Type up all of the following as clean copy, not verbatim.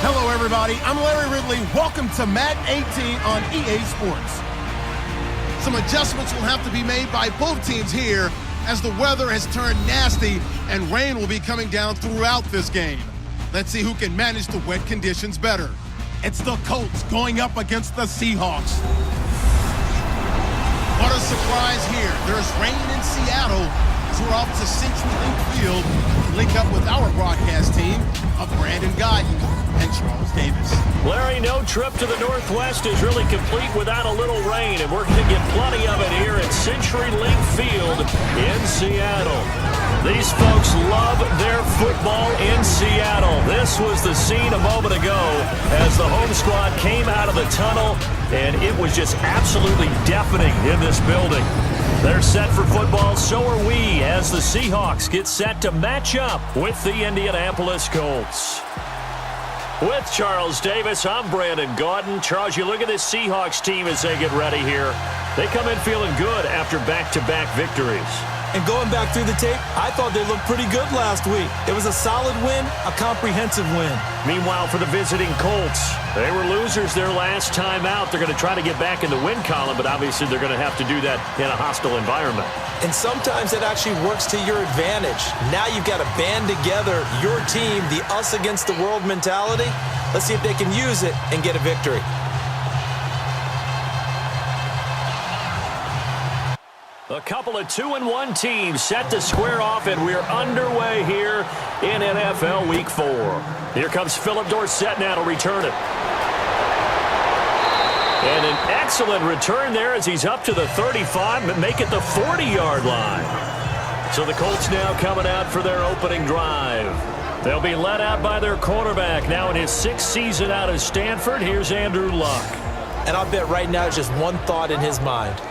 Hello, everybody. I'm Larry Ridley. Welcome to Madden 18 on EA Sports. Some adjustments will have to be made by both teams here as the weather has turned nasty and rain will be coming down throughout this game. Let's see who can manage the wet conditions better. It's the Colts going up against the Seahawks. What a surprise here. There's rain in Seattle as we're off to Century Link Field to link up with our broadcast team of Brandon Guyton and Charles Davis. Larry, no trip to the Northwest is really complete without a little rain, and we're going to get plenty of it here at Century Link Field in Seattle. These folks love their football in Seattle. This was the scene a moment ago as the home squad came out of the tunnel, and it was just absolutely deafening in this building. They're set for football, so are we, as the Seahawks get set to match up with the Indianapolis Colts. With Charles Davis, I'm Brandon Guyton. Charles, you look at this Seahawks team as they get ready here. They come in feeling good after back-to-back victories. And going back through the tape, I thought they looked pretty good last week. It was a solid win, a comprehensive win. Meanwhile, for the visiting Colts, they were losers their last time out. They're going to try to get back in the win column, but obviously they're going to have to do that in a hostile environment. And sometimes it actually works to your advantage. Now you've got to band together your team, the us against the world mentality. Let's see if they can use it and get a victory. A couple of 2-1 teams set to square off, and we're underway here in NFL Week 4. Here comes Philip Dorsett now to return it. And an excellent return there as he's up to the 35, but make it the 40-yard line. So the Colts now coming out for their opening drive. They'll be led out by their quarterback now in his 6th season out of Stanford. Here's Andrew Luck. And I'll bet right now it's just one thought in his mind.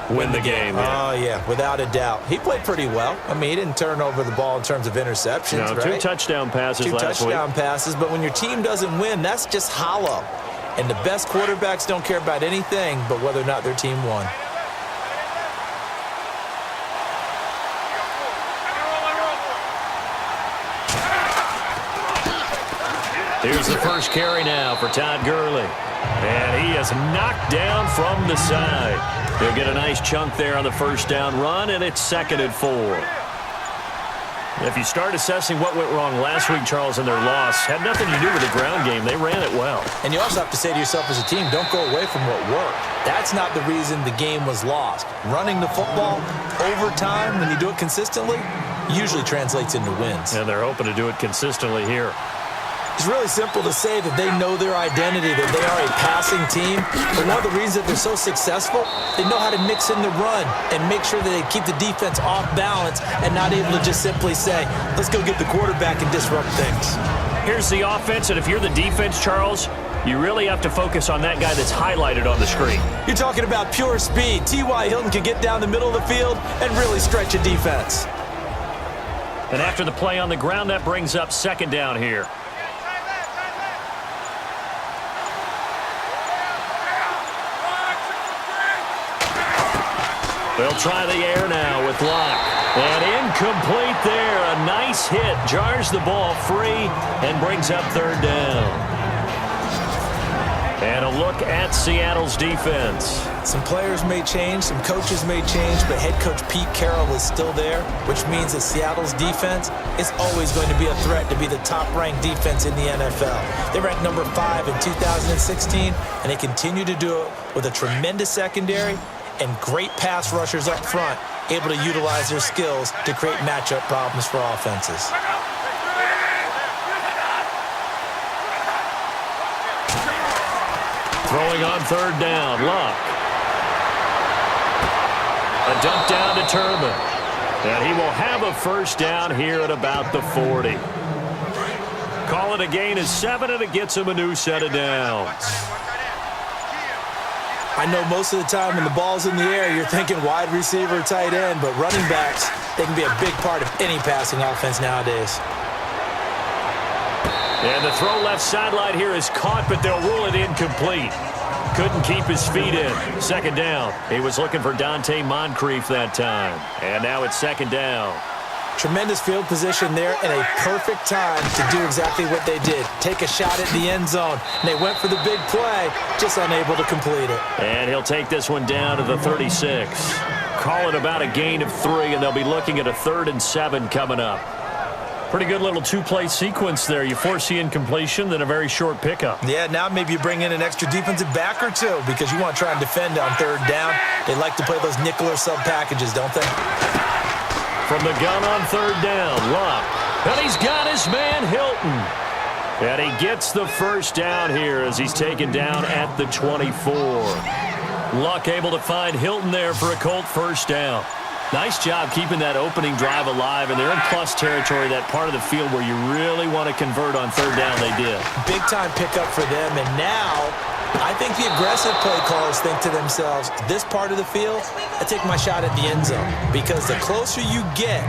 Win the game. Oh, yeah, without a doubt. He played pretty well. I mean, he didn't turn over the ball in terms of interceptions, right? 2 touchdown passes last week. 2 touchdown passes, but when your team doesn't win, that's just hollow. And the best quarterbacks don't care about anything but whether or not their team won. Here's the first carry now for Todd Gurley. And he is knocked down from the side. He'll get a nice chunk there on the first down run, and it's 2nd and 4. If you start assessing what went wrong last week, Charles, in their loss, had nothing to do with the ground game. They ran it well. And you also have to say to yourself as a team, don't go away from what worked. That's not the reason the game was lost. Running the football over time, when you do it consistently, usually translates into wins. And they're hoping to do it consistently here. It's really simple to say that they know their identity, that they are a passing team. But one of the reasons that they're so successful, they know how to mix in the run and make sure that they keep the defense off balance and not able to just simply say, let's go get the quarterback and disrupt things. Here's the offense, and if you're the defense, Charles, you really have to focus on that guy that's highlighted on the screen. You're talking about pure speed. T.Y. Hilton can get down the middle of the field and really stretch a defense. And after the play on the ground, that brings up 2nd down here. They'll try the air now with Luck. And incomplete there. A nice hit. Jars the ball free and brings up 3rd down. And a look at Seattle's defense. Some players may change, some coaches may change, but head coach Pete Carroll is still there, which means that Seattle's defense is always going to be a threat to be the top-ranked defense in the NFL. They ranked number 5 in 2016, and they continue to do it with a tremendous secondary and great pass rushers up front, able to utilize their skills to create matchup problems for offenses. Throwing on 3rd down, Luck. A dump down to Turbin. And he will have a first down here at about the 40. Call it a gain of 7, and it gets him a new set of downs. I know most of the time when the ball's in the air, you're thinking wide receiver, tight end, but running backs, they can be a big part of any passing offense nowadays. And the throw left sideline here is caught, but they'll rule it incomplete. Couldn't keep his feet in. 2nd down. He was looking for Dante Moncrief that time. And now it's 2nd down. Tremendous field position there and a perfect time to do exactly what they did. Take a shot at the end zone. And they went for the big play, just unable to complete it. And he'll take this one down to the 36. Call it about a gain of 3, and they'll be looking at a 3rd and 7 coming up. Pretty good little two-play sequence there. You force the incompletion, then a very short pickup. Yeah, now maybe you bring in an extra defensive back or two because you want to try and defend on 3rd down. They like to play those nickel or sub packages, don't they? From the gun on 3rd down, Luck. And he's got his man, Hilton. And he gets the first down here as he's taken down at the 24. Luck able to find Hilton there for a Colt first down. Nice job keeping that opening drive alive, and they're in plus territory, that part of the field where you really want to convert on 3rd down. They did. Big-time pickup for them, and now I think the aggressive play callers think to themselves, this part of the field, I take my shot at the end zone, because the closer you get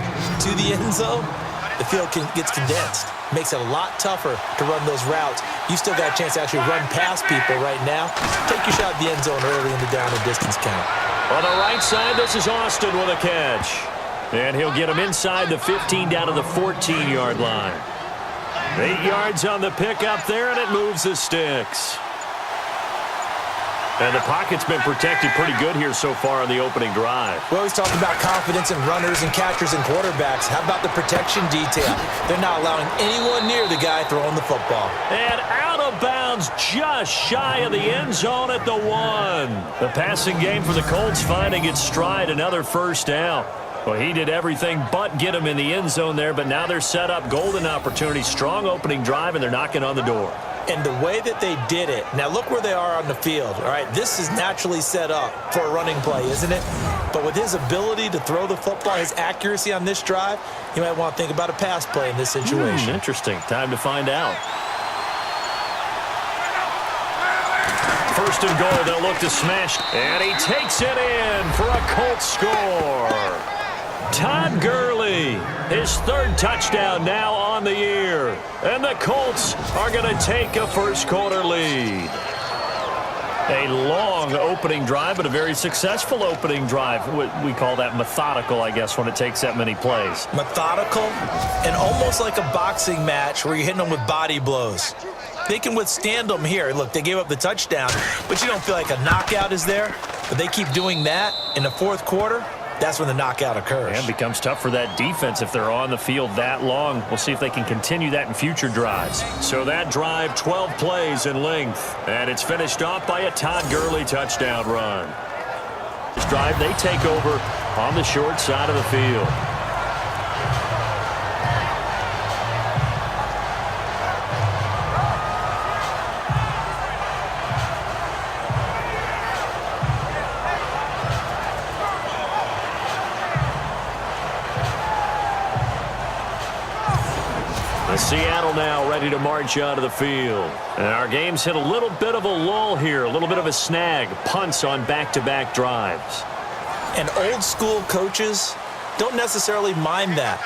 to the end zone, the field gets condensed. Makes it a lot tougher to run those routes. You still got a chance to actually run past people right now. Take your shot at the end zone early in the down and distance count. On the right side, this is Austin with a catch. And he'll get him inside the 15 down to the 14-yard line. 8 yards on the pickup there, and it moves the sticks. And the pocket's been protected pretty good here so far on the opening drive. We always talk about confidence in runners and catchers and quarterbacks. How about the protection detail? They're not allowing anyone near the guy throwing the football. And out of bounds just shy of the end zone at the 1. The passing game for the Colts finding its stride, another first down. Well, he did everything but get him in the end zone there, but now they're set up. Golden opportunity, strong opening drive, and they're knocking on the door. And the way that they did it, now look where they are on the field, all right? This is naturally set up for a running play, isn't it? But with his ability to throw the football, his accuracy on this drive, you might want to think about a pass play in this situation. Interesting. Time to find out. 1st and goal, they'll look to smash. And he takes it in for a Colts score. Todd Gurley, his 3rd touchdown now on the year. And the Colts are going to take a first-quarter lead. A long opening drive, but a very successful opening drive. We call that methodical, I guess, when it takes that many plays. Methodical and almost like a boxing match where you're hitting them with body blows. They can withstand them here. Look, they gave up the touchdown, but you don't feel like a knockout is there. But they keep doing that in the 4th quarter. That's when the knockout occurs. And becomes tough for that defense if they're on the field that long. We'll see if they can continue that in future drives. So that drive, 12 plays in length. And it's finished off by a Todd Gurley touchdown run. This drive, they take over on the short side of the field. Seattle now ready to march out of the field. And our game's hit a little bit of a lull here, a little bit of a snag. Punts on back-to-back drives. And old-school coaches don't necessarily mind that.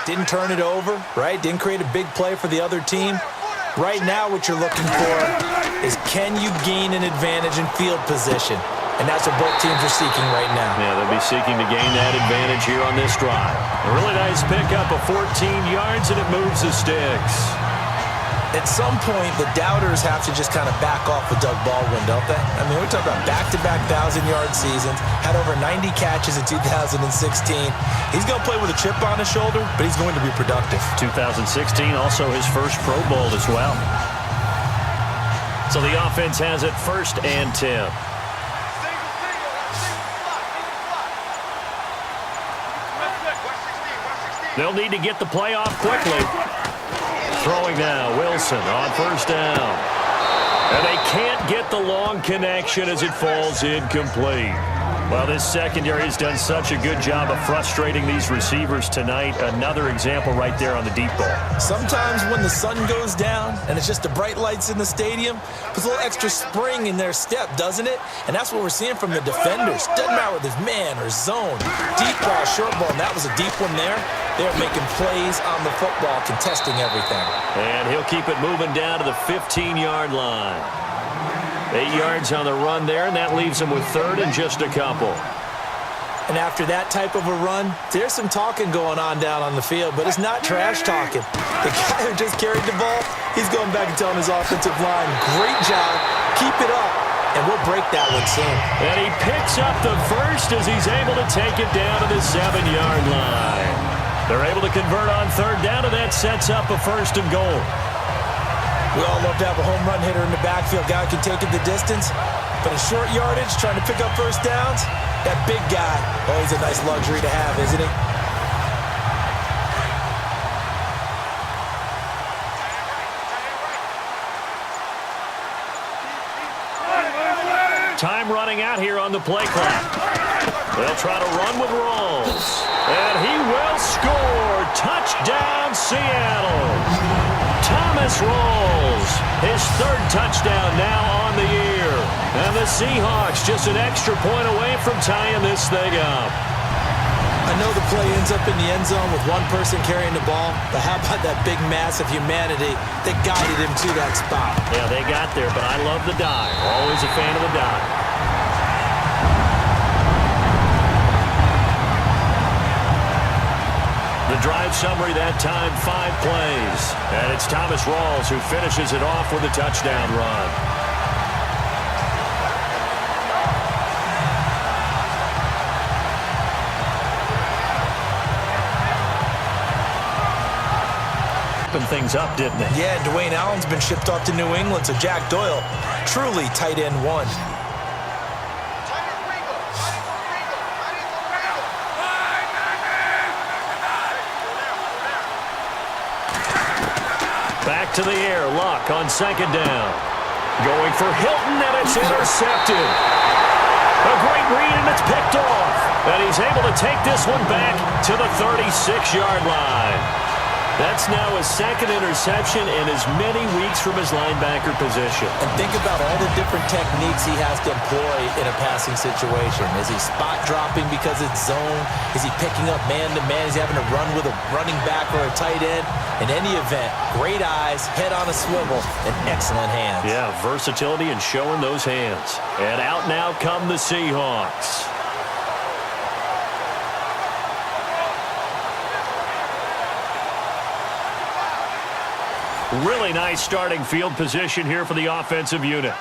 Didn't turn it over, right? Didn't create a big play for the other team. Right now what you're looking for is, can you gain an advantage in field position? And that's what both teams are seeking right now. Yeah, they'll be seeking to gain that advantage here on this drive. A really nice pickup of 14 yards, and it moves the sticks. At some point, the doubters have to just kind of back off with Doug Baldwin, don't they? I mean, we're talking about back-to-back 1,000-yard seasons, had over 90 catches in 2016. He's going to play with a chip on his shoulder, but he's going to be productive. 2016, also his first Pro Bowl as well. So the offense has it 1st and 10. They'll need to get the play off quickly. Throwing now, Wilson on 1st down. And they can't get the long connection as it falls incomplete. Well, this secondary has done such a good job of frustrating these receivers tonight. Another example right there on the deep ball. Sometimes when the sun goes down and it's just the bright lights in the stadium, puts a little extra spring in their step, doesn't it? And that's what we're seeing from the defenders. Doesn't matter whether it's man or zone. Deep ball, short ball, and that was a deep one there. They're making plays on the football, contesting everything. And he'll keep it moving down to the 15-yard line. 8 yards on the run there, and that leaves him with 3rd and just a couple. And after that type of a run, there's some talking going on down on the field, but it's not trash talking. The guy who just carried the ball, he's going back and telling his offensive line, great job, keep it up, and we'll break that one soon. And he picks up the first as he's able to take it down to the 7-yard line. They're able to convert on third down, and that sets up a 1st and goal. We all love to have a home run hitter in the backfield, guy who can take it the distance. But in short yardage, trying to pick up first downs, that big guy, oh, he's a nice luxury to have, isn't he? Time running out here on the play clock. They'll try to run with Rawls. And he will score. Touchdown, Seattle. Thomas Rawls, his 3rd touchdown now on the year. And the Seahawks just an extra point away from tying this thing up. I know the play ends up in the end zone with one person carrying the ball, but how about that big mass of humanity that guided him to that spot? Yeah, they got there, but I love the dive. Always a fan of the dive. The drive summary that time, 5 plays. And it's Thomas Rawls who finishes it off with a touchdown run. Opened things up, didn't it? Yeah, Dwayne Allen's been shipped off to New England, so Jack Doyle, truly tight end 1. Back to the air, Luck on 2nd down. Going for Hilton, and it's intercepted. A great read, and it's picked off. And he's able to take this one back to the 36-yard line. That's now his 2nd interception in as many weeks from his linebacker position. And think about all the different techniques he has to employ in a passing situation. Is he spot dropping because it's zone? Is he picking up man-to-man? Is he having to run with a running back or a tight end? In any event, great eyes, head on a swivel, and excellent hands. Yeah, versatility and showing those hands. And out now come the Seahawks. Really nice starting field position here for the offensive unit.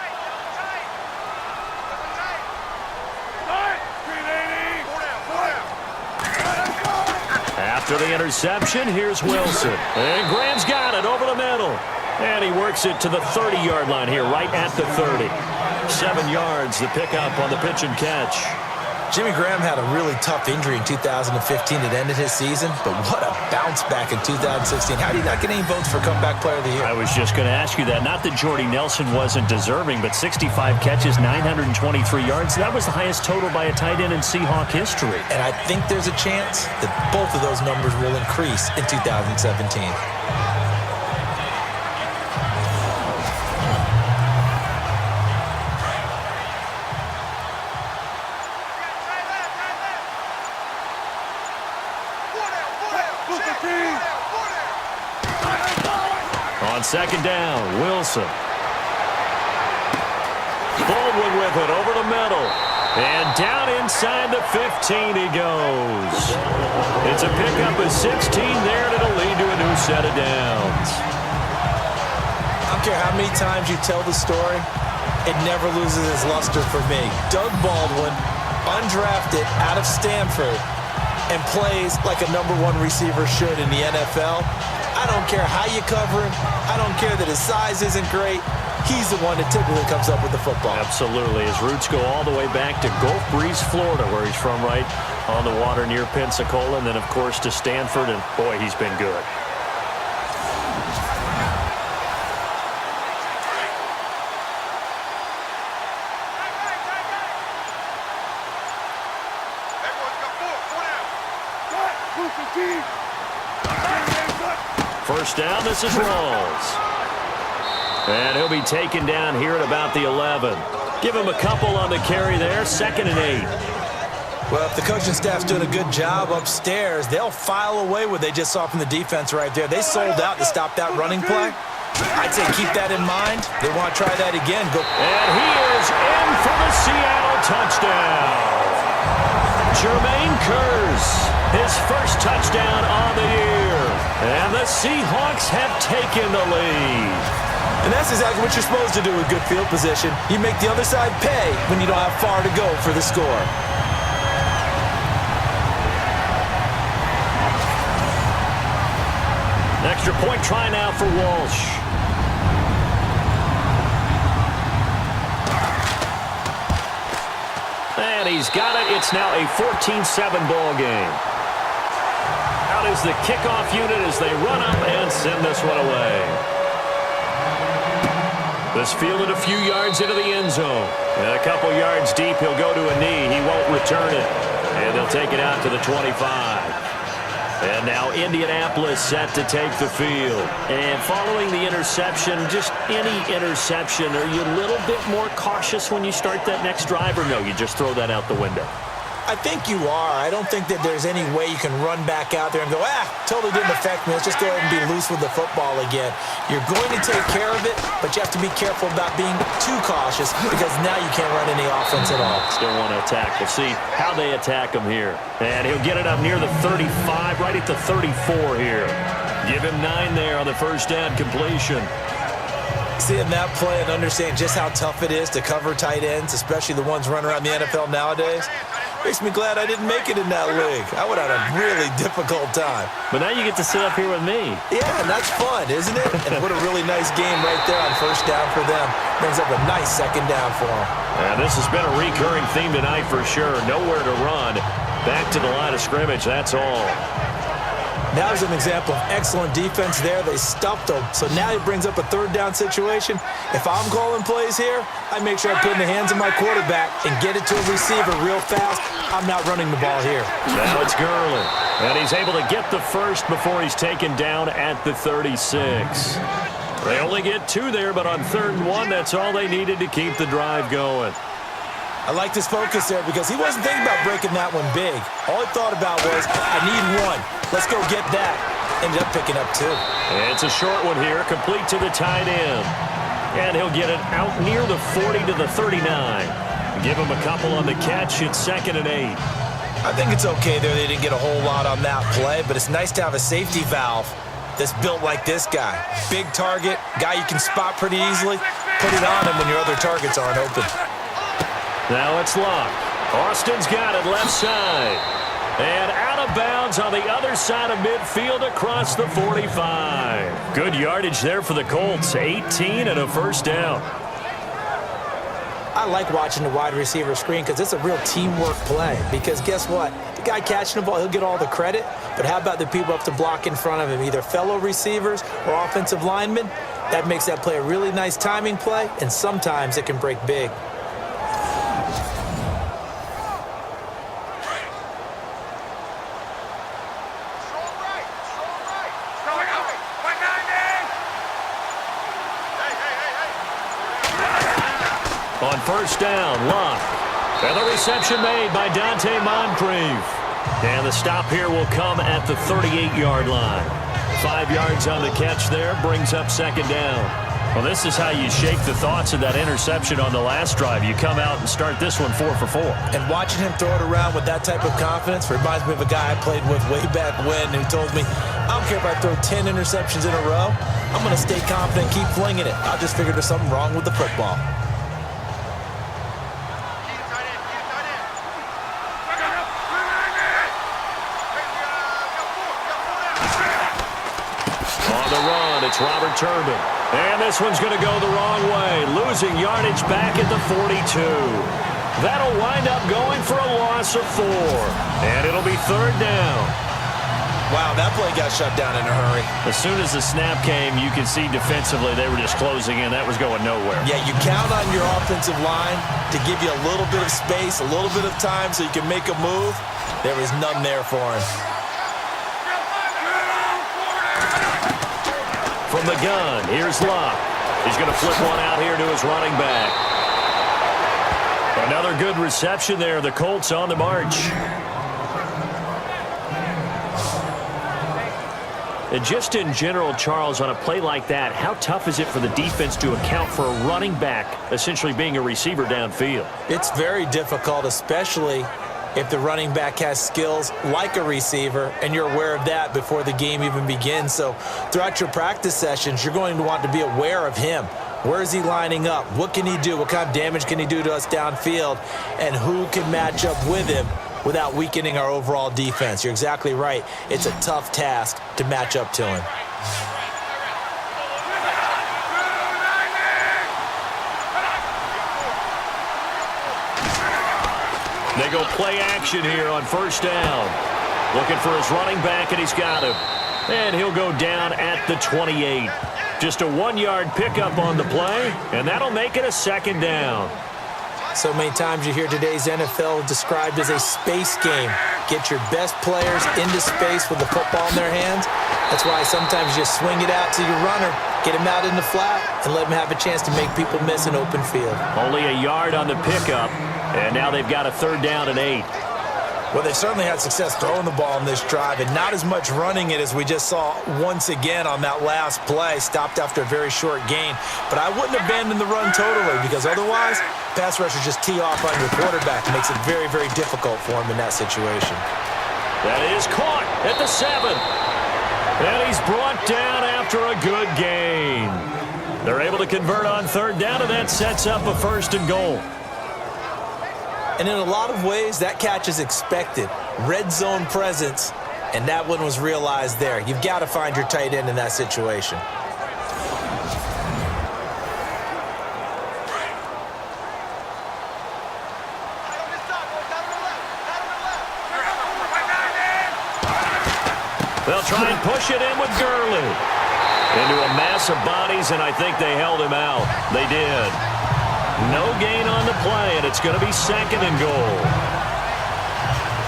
After the interception, here's Wilson. And Graham's got it over the middle. And he works it to the 30-yard line here, right at the 30. 7 yards, the pickup on the pitch and catch. Jimmy Graham had a really tough injury in 2015 that ended his season, but what a bounce back in 2016. How did he not get any votes for Comeback Player of the Year? I was just going to ask you that. Not that Jordy Nelson wasn't deserving, but 65 catches, 923 yards. That was the highest total by a tight end in Seahawk history. And I think there's a chance that both of those numbers will increase in 2017. On 2nd down, Wilson. Baldwin with it over the middle. And down inside the 15 he goes. It's a pickup of 16 there, and it'll lead to a new set of downs. I don't care how many times you tell the story, it never loses its luster for me. Doug Baldwin, undrafted out of Stanford, and plays like a #1 receiver should in the NFL. I don't care how you cover him. I don't care that his size isn't great. He's the one that typically comes up with the football. Absolutely. His roots go all the way back to Gulf Breeze, Florida, where he's from, right on the water near Pensacola, and then, of course, to Stanford, and, boy, he's been good. First down, this is Rawls. And he'll be taken down here at about the 11. Give him a couple on the carry there, 2nd and 8. Well, if the coaching staff's doing a good job upstairs, they'll file away what they just saw from the defense right there. They sold out to stop that running play. I'd say keep that in mind. They want to try that again. And he is in for the Seattle touchdown. Jermaine Kearse, his first touchdown on the year. And the Seahawks have taken the lead. And that's exactly what you're supposed to do with good field position. You make the other side pay when you don't have far to go for the score. Extra point try now for Walsh. And he's got it. It's now a 14-7 ball game. Out is the kickoff unit as they run up and send this one away. This fielded a few yards into the end zone. And a couple yards deep, he'll go to a knee. He won't return it. And they'll take it out to the 25. And now Indianapolis set to take the field. And following the interception, just any interception, are you a little bit more cautious when you start that next drive, or no, you just throw that out the window? I think you are. I don't think that there's any way you can run back out there and go, totally didn't affect me. Let's just go ahead and be loose with the football again. You're going to take care of it, but you have to be careful about being too cautious because now you can't run any offense at all. Still want to attack. We'll see how they attack him here. And he'll get it up near the 35, right at the 34 here. Give him 9 there on the first down completion. Seeing that play and understanding just how tough it is to cover tight ends, especially the ones running around the NFL nowadays, makes me glad I didn't make it in that league. I would have had a really difficult time. But now you get to sit up here with me. Yeah, and that's fun, isn't it? And what a really nice game right there on first down for them. Brings up a nice second down for them. And this has been a recurring theme tonight for sure. Nowhere to run. Back to the line of scrimmage, that's all. Now is an example of excellent defense there. They stuffed them. So now he brings up a third down situation. If I'm calling plays here, I make sure I put it in the hands of my quarterback and get it to a receiver real fast. I'm not running the ball here. Now it's Gurley. And he's able to get the first before he's taken down at the 36. They only get 2 there, but on 3rd and 1, that's all they needed to keep the drive going. I like this focus there because he wasn't thinking about breaking that one big. All he thought about was, I need 1. Let's go get that. Ended up picking up 2. It's a short one here, complete to the tight end. And he'll get it out near the 40 to the 39. Give him a couple on the catch. It's 2nd and 8. I think it's okay there. They didn't get a whole lot on that play, but it's nice to have a safety valve that's built like this guy. Big target, guy you can spot pretty easily. Put it on him when your other targets aren't open. Now it's Luck. Austin's got it left side. And out of bounds on the other side of midfield across the 45. Good yardage there for the Colts. 18 and a first down. I like watching the wide receiver screen because it's a real teamwork play. Because guess what? The guy catching the ball, he'll get all the credit. But how about the people up to block in front of him, either fellow receivers or offensive linemen? That makes that play a really nice timing play, and sometimes it can break big. On first down, Luck. And the reception made by Dante Moncrief. And the stop here will come at the 38-yard line. 5 yards on the catch there, brings up 2nd down. Well, this is how you shake the thoughts of that interception on the last drive. You come out and start this one 4 for 4. And watching him throw it around with that type of confidence reminds me of a guy I played with way back when who told me, I don't care if I throw 10 interceptions in a row. I'm going to stay confident and keep flinging it. I just figured there's something wrong with the football. It's Robert Turbin. And this one's going to go the wrong way. Losing yardage back at the 42. That'll wind up going for a loss of 4. And it'll be 3rd down. Wow, that play got shut down in a hurry. As soon as the snap came, you could see defensively they were just closing in. That was going nowhere. Yeah, you count on your offensive line to give you a little bit of space, a little bit of time so you can make a move. There was none there for him. From the gun, here's Luck. He's going to flip one out here to his running back. Another good reception there. The Colts on the march. And just in general, Charles, on a play like that, how tough is it for the defense to account for a running back essentially being a receiver downfield? It's very difficult, especially if the running back has skills like a receiver, and you're aware of that before the game even begins. So throughout your practice sessions, you're going to want to be aware of him. Where is he lining up? What can he do? What kind of damage can he do to us downfield? And who can match up with him without weakening our overall defense? You're exactly right. It's a tough task to match up to him. They go play action here on first down. Looking for his running back, and he's got him. And he'll go down at the 28. Just a 1-yard pickup on the play, and that'll make it a second down. So many times you hear today's NFL described as a space game. Get your best players into space with the football in their hands. That's why sometimes you just swing it out to your runner, get him out in the flat, and let him have a chance to make people miss an open field. Only a yard on the pickup, and now they've got a 3rd down and 8. Well, they certainly had success throwing the ball in this drive, and not as much running it as we just saw once again on that last play, stopped after a very short gain. But I wouldn't abandon the run totally, because otherwise, pass rushers just tee off on your quarterback. It makes it very, very difficult for him in that situation. That is caught at the 7. And he's brought down after a good gain. They're able to convert on 3rd down, and that sets up a 1st and goal. And in a lot of ways, that catch is expected. Red zone presence, and that one was realized there. You've got to find your tight end in that situation. They'll try and push it in with Gurley. Into a mass of bodies, and I think they held him out. They did. No gain on the play, and it's going to be 2nd and goal.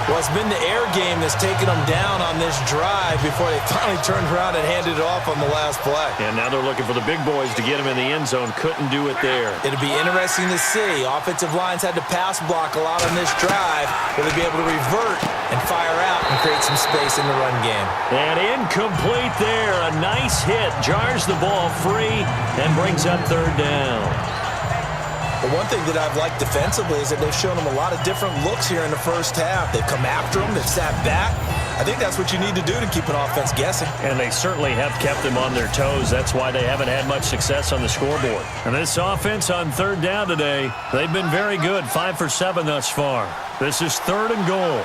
Well, it's been the air game that's taken them down on this drive before they finally turned around and handed it off on the last play. And now they're looking for the big boys to get him in the end zone. Couldn't do it there. It'll be interesting to see. Offensive lines had to pass block a lot on this drive. Will they be able to revert and fire out and create some space in the run game? And incomplete there. A nice hit. Jars the ball free and brings up 3rd down. But one thing that I've liked defensively is that they've shown them a lot of different looks here in the first half. They've come after them. They've sat back. I think that's what you need to do to keep an offense guessing. And they certainly have kept them on their toes. That's why they haven't had much success on the scoreboard. And this offense on 3rd down today, they've been very good. 5 for 7 thus far. This is 3rd and goal.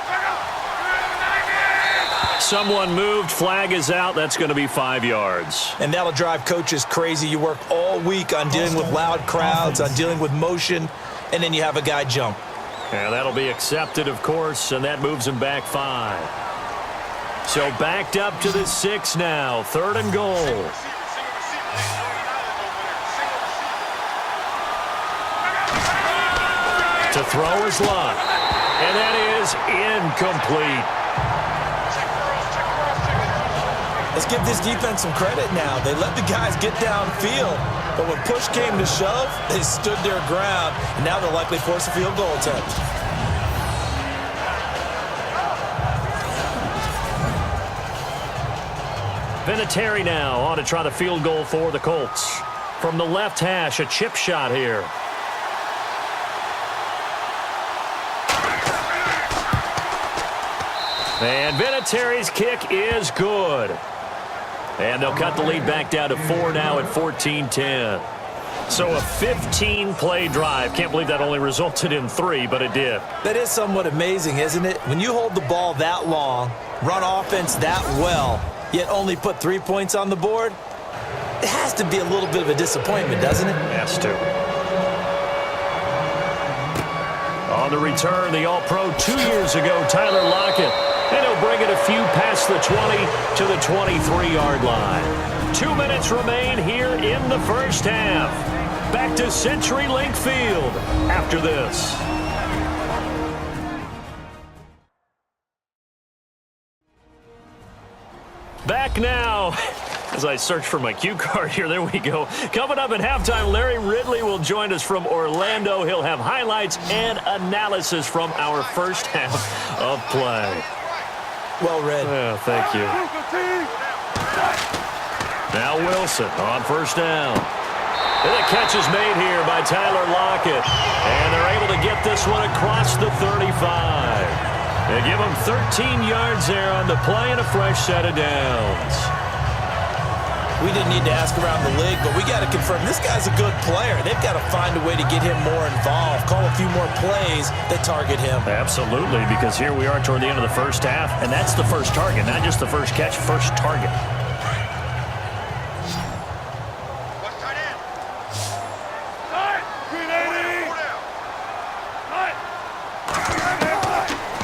Someone moved. Flag is out. That's going to be 5 yards. And that'll drive coaches crazy. You work all week on dealing with loud crowds, on dealing with motion, and then you have a guy jump. And that'll be accepted, of course, and that moves him back 5. So backed up to the 6 now. 3rd and goal. To throw is Luck. And that is incomplete. Let's give this defense some credit now. They let the guys get downfield, but when push came to shove, they stood their ground, and now they'll likely force a field goal attempt. Vinatieri now on to try the field goal for the Colts. From the left hash, a chip shot here. And Vinatieri's kick is good. And they'll cut the lead back down to 4 now at 14-10. So a 15-play drive. Can't believe that only resulted in 3, but it did. That is somewhat amazing, isn't it? When you hold the ball that long, run offense that well, yet only put 3 points on the board, it has to be a little bit of a disappointment, doesn't it? Has to. On the return, the All-Pro 2 years ago, Tyler Lockett. And he'll bring it a few past the 20 to the 23-yard line. 2 minutes remain here in the first half. Back to CenturyLink Field after this. Back now. As I search for my cue card here, there we go. Coming up at halftime, Larry Ridley will join us from Orlando. He'll have highlights and analysis from our first half of play. Well read. Yeah, thank you. Now Wilson on first down. And the catch is made here by Tyler Lockett. And they're able to get this one across the 35. They give him 13 yards there on the play and a fresh set of downs. We didn't need to ask around the league, but we got to confirm this guy's a good player. They've got to find a way to get him more involved, call a few more plays that target him. Absolutely, because here we are toward the end of the first half, and that's the first target, not just the first catch, first target.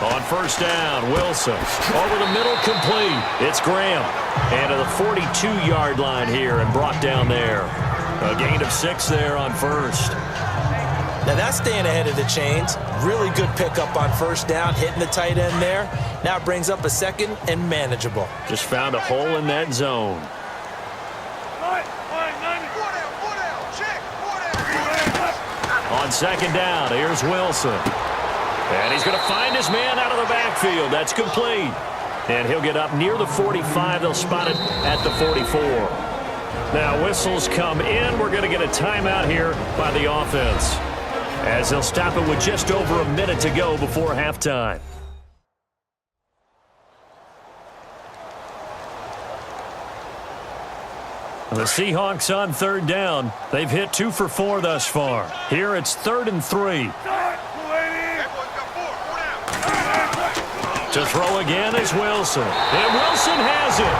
On first down, Wilson. Over the middle, complete. It's Graham. And to the 42-yard line here and brought down there. A gain of 6 there on first. Now that's staying ahead of the chains. Really good pickup on first down, hitting the tight end there. Now it brings up a second and manageable. Just found a hole in that zone. On second down, here's Wilson. And he's going to find his man out of the backfield. That's complete. And he'll get up near the 45. They'll spot it at the 44. Now whistles come in. We're going to get a timeout here by the offense, as they'll stop it with just over a minute to go before halftime. The Seahawks on third down. They've hit 2 for 4 thus far. Here it's 3rd and 3. To throw again is Wilson. And Wilson has it.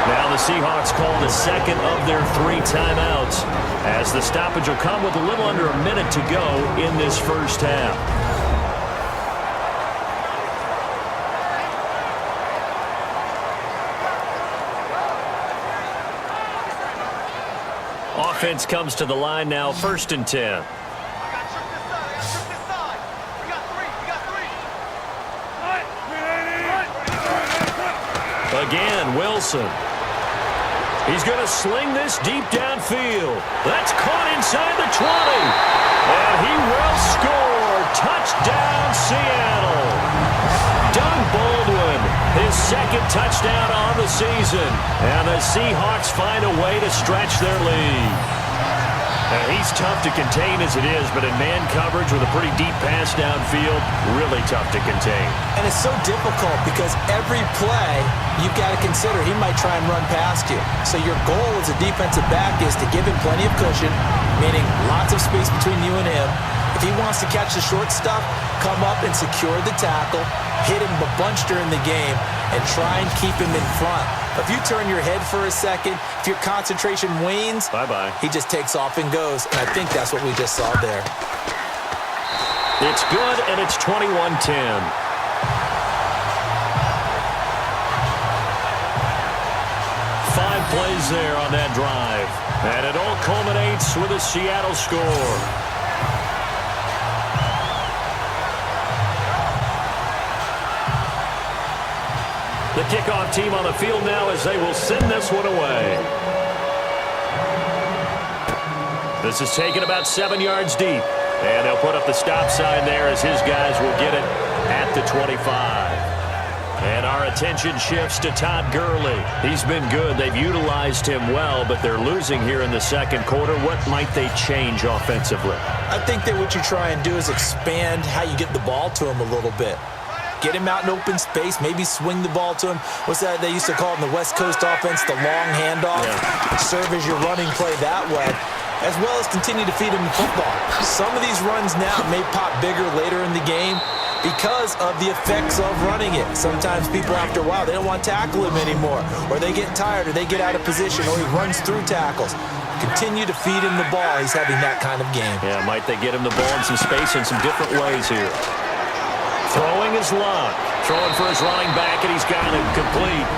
Now the Seahawks call the second of their 3 timeouts, as the stoppage will come with a little under a minute to go in this first half. Offense comes to the line now, 1st and 10. Again, Wilson. He's going to sling this deep downfield. That's caught inside the 20. And he will score. Touchdown, Seattle. Doug Baldwin, his 2nd touchdown on the season. And the Seahawks find a way to stretch their lead. He's tough to contain as it is, but in man coverage with a pretty deep pass downfield, really tough to contain. And it's so difficult because every play you've got to consider he might try and run past you. So your goal as a defensive back is to give him plenty of cushion, meaning lots of space between you and him. If he wants to catch the short stuff, come up and secure the tackle, hit him a bunch during the game, and try and keep him in front. If you turn your head for a second, if your concentration wanes, bye-bye. He just takes off and goes. And I think that's what we just saw there. It's good, and it's 21-10. 5 plays there on that drive. And it all culminates with a Seattle score. The kickoff team on the field now as they will send this one away. This is taken about 7 yards deep. And they'll put up the stop sign there as his guys will get it at the 25. And our attention shifts to Todd Gurley. He's been good. They've utilized him well, but they're losing here in the second quarter. What might they change offensively? I think that what you try and do is expand how you get the ball to him a little bit. Get him out in open space, maybe swing the ball to him. What's that they used to call it in the West Coast offense, the long handoff? Yeah. Serve as your running play that way, as well as continue to feed him the football. Some of these runs now may pop bigger later in the game because of the effects of running it. Sometimes people, after a while, they don't want to tackle him anymore, or they get tired, or they get out of position, or he runs through tackles. Continue to feed him the ball. He's having that kind of game. Yeah, might they get him the ball in some space in some different ways here. Throwing his luck. Throwing for his running back, and he's got it complete.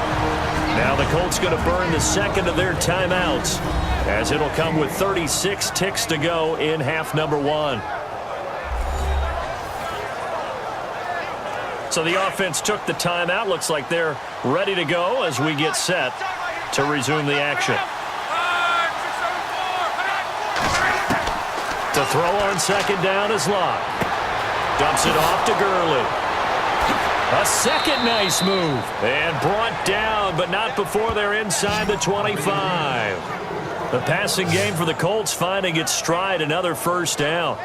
Now the Colts going to burn the second of their timeouts, as it'll come with 36 ticks to go in half number 1. So the offense took the timeout. Looks like they're ready to go as we get set to resume the action. To throw on second down is Locke. Dumps it off to Gurley. A second nice move. And brought down, but not before they're inside the 25. The passing game for the Colts finding its stride, another first down.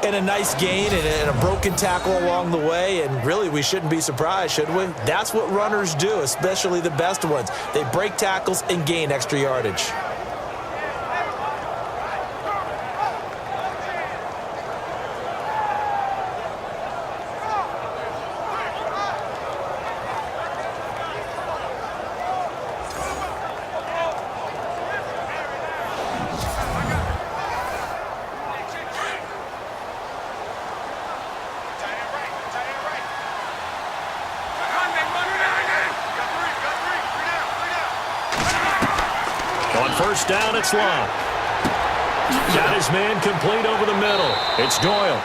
and a nice gain and a broken tackle along the way, and really we shouldn't be surprised, should we? That's what runners do, especially the best ones. They break tackles and gain extra yardage. On first down, it's Locke. Got his man complete over the middle. It's Doyle.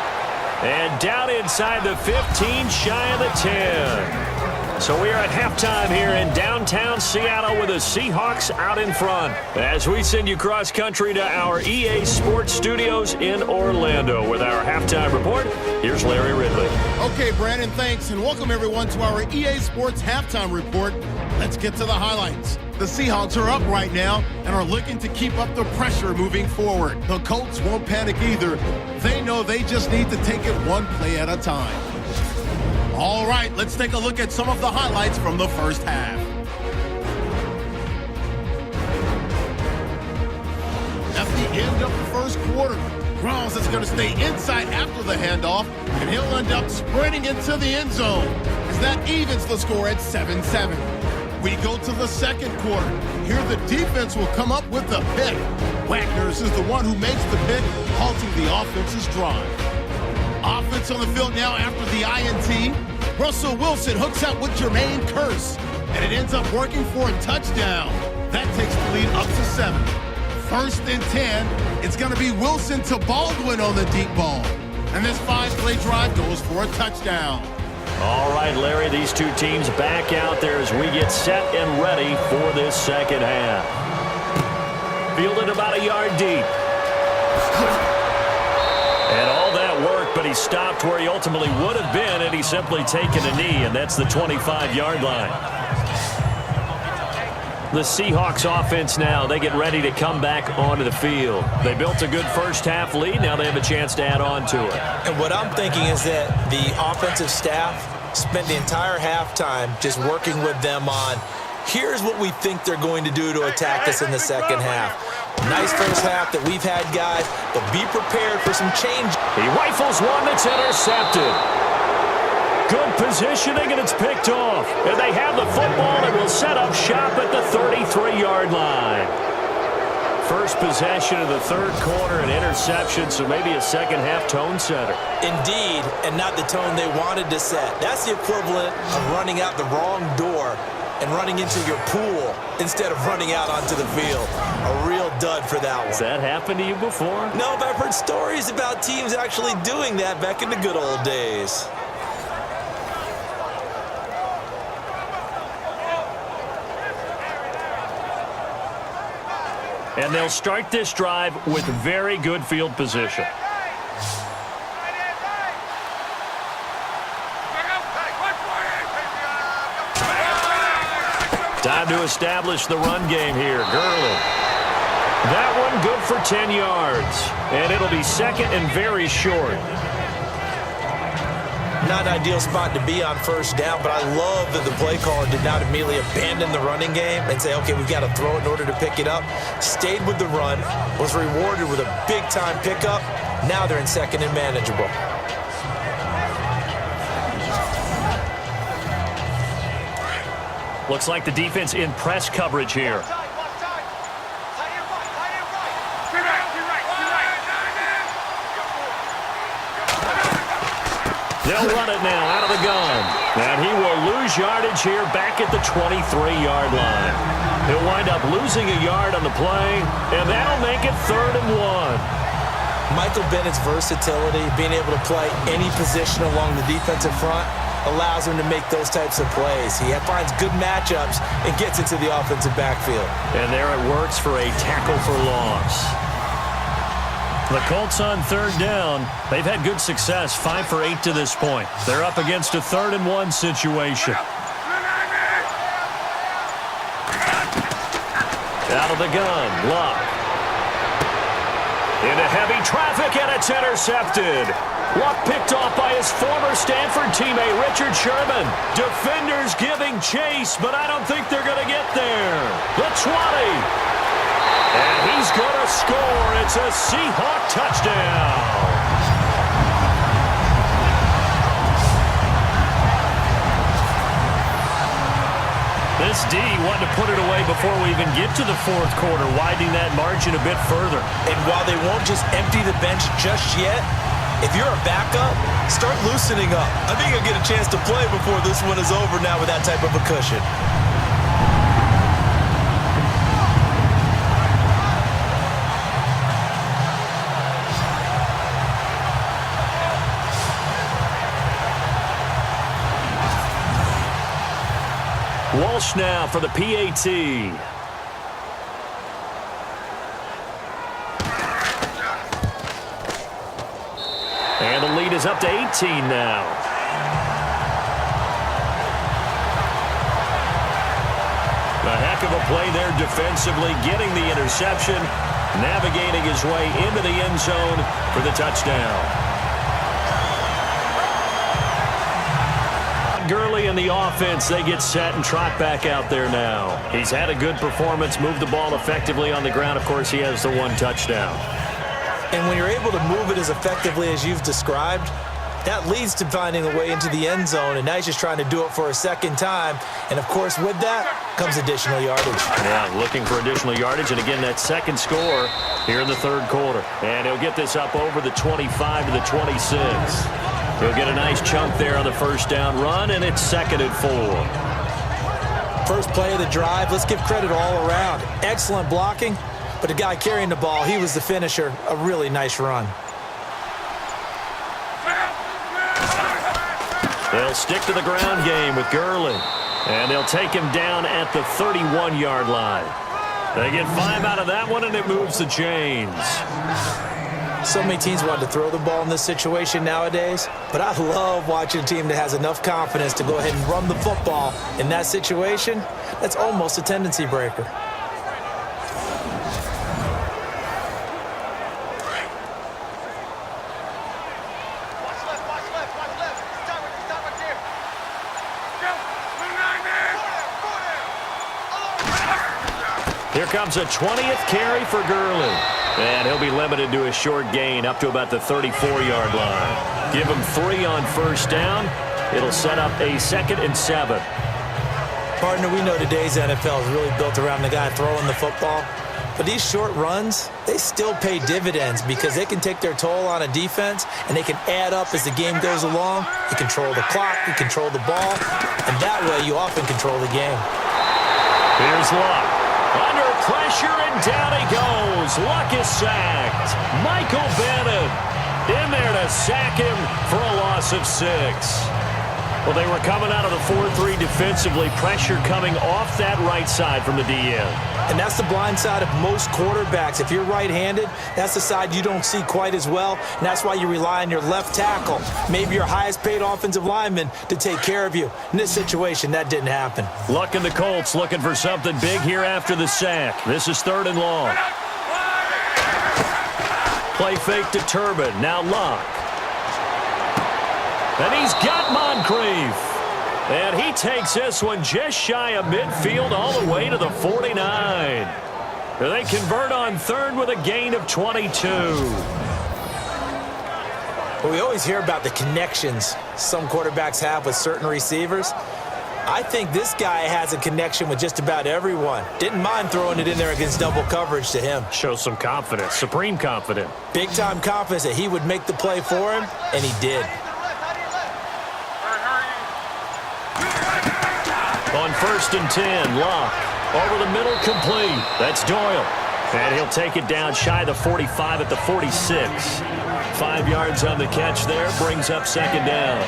And down inside the 15, shy of the 10. So we are at halftime here in downtown Seattle with the Seahawks out in front. As we send you cross-country to our EA Sports Studios in Orlando with our halftime report, here's Larry Ridley. Okay, Brandon, thanks, and welcome everyone to our EA Sports halftime report. Let's get to the highlights. The Seahawks are up right now and are looking to keep up the pressure moving forward. The Colts won't panic either. They know they just need to take it one play at a time. All right, let's take a look at some of the highlights from the first half. At the end of the first quarter, Rawls is going to stay inside after the handoff, and he'll end up sprinting into the end zone as that evens the score at 7-7. We go to the second quarter. Here the defense will come up with the pick. Wagner's is the one who makes the pick, halting the offense's drive. Offense on the field now after the INT. Russell Wilson hooks up with Jermaine Kearse, and it ends up working for a touchdown. That takes the lead up to 7. First and 10, it's going to be Wilson to Baldwin on the deep ball. And this 5-play drive goes for a touchdown. All right, Larry, these two teams back out there as we get set and ready for this second half. Fielded about a yard deep. And all that work, but he stopped where he ultimately would have been had he simply taken a knee, and that's the 25-yard line. The Seahawks offense now, they get ready to come back onto the field. They built a good first half lead. Now they have a chance to add on to it. And what I'm thinking is that the offensive staff spent the entire halftime just working with them on, here's what we think they're going to do to attack us in the second half. Nice first half that we've had, guys, but be prepared for some change. He rifles one that's intercepted. Good positioning, and it's picked off. And they have the football and will set up shop at the 33-yard line. First possession of the third quarter, an interception, so maybe a second-half tone setter. Indeed, and not the tone they wanted to set. That's the equivalent of running out the wrong door and running into your pool instead of running out onto the field. A real dud for that one. Has that happened to you before? No, but I've heard stories about teams actually doing that back in the good old days. And they'll start this drive with very good field position. Time to establish the run game here. Gurley. That one good for 10 yards. And it'll be second and very short. Not an ideal spot to be on first down, but I love that the play caller did not immediately abandon the running game and say, okay, we've got to throw it in order to pick it up. Stayed with the run, was rewarded with a big-time pickup. Now they're in second and manageable. Looks like the defense in press coverage here. They'll run it now out of the gun. And he will lose yardage here back at the 23-yard line. He'll wind up losing a yard on the play, and that'll make it 3rd and 1. Michael Bennett's versatility, being able to play any position along the defensive front, allows him to make those types of plays. He finds good matchups and gets into the offensive backfield. And there it works for a tackle for loss. The Colts on 3rd down. They've had good success, 5 for 8 to this point. They're up against a 3rd and 1 situation. Out of the gun, Locke. Into heavy traffic, and it's intercepted. Luck picked off by his former Stanford teammate, Richard Sherman. Defenders giving chase, but I don't think they're going to get there. The 20. And he's going to score. It's a Seahawk touchdown. This D wanted to put it away before we even get to the fourth quarter, widening that margin a bit further. And while they won't just empty the bench just yet, if you're a backup, start loosening up. I think you'll get a chance to play before this one is over now with that type of a cushion. Walsh now for the PAT. And the lead is up to 18 now. A heck of a play there defensively, getting the interception, navigating his way into the end zone for the touchdown. Gurley and the offense, they get set and trot back out there now. He's had a good performance, moved the ball effectively on the ground. Of course, he has the one touchdown. And when you're able to move it as effectively as you've described, that leads to finding a way into the end zone, and now he's just trying to do it for a second time. And, of course, with that comes additional yardage. Yeah, looking for additional yardage, and again, that second score here in the third quarter. And he'll get this up over the 25 to the 26. He'll get a nice chunk there on the first down run, and it's 2nd and 4. First play of the drive, let's give credit all around. Excellent blocking, but the guy carrying the ball, he was the finisher. A really nice run. They'll stick to the ground game with Gurley, and they'll take him down at the 31-yard line. They get 5 out of that one, and it moves the chains. So many teams want to throw the ball in this situation nowadays, but I love watching a team that has enough confidence to go ahead and run the football. In that situation, that's almost a tendency breaker. Here comes a 20th carry for Gurley. And he'll be limited to a short gain up to about the 34-yard line. Give him 3 on first down. It'll set up a 2nd and 7. Partner, we know today's NFL is really built around the guy throwing the football. But these short runs, they still pay dividends because they can take their toll on a defense and they can add up as the game goes along. You control the clock, you control the ball, and that way you often control the game. Here's Luck. Under pressure, and down he goes. Luck is sacked. Michael Bennett in there to sack him for a loss of 6. Well, they were coming out of the 4-3 defensively. Pressure coming off that right side from the DN. And that's the blind side of most quarterbacks. If you're right-handed, that's the side you don't see quite as well, and that's why you rely on your left tackle, maybe your highest-paid offensive lineman, to take care of you. In this situation, that didn't happen. Luck and the Colts looking for something big here after the sack. This is 3rd and long. Play fake to Turbin. Now Luck. And he's got Moncrief. And he takes this one just shy of midfield all the way to the 49. They convert on 3rd with a gain of 22. Well, we always hear about the connections some quarterbacks have with certain receivers. I think this guy has a connection with just about everyone. Didn't mind throwing it in there against double coverage to him. Shows some confidence, supreme confidence. Big-time confidence that he would make the play for him, and he did. On 1st and 10, Luck over the middle, complete. That's Doyle. And he'll take it down shy of the 45 at the 46. 5 yards on the catch there, brings up 2nd down.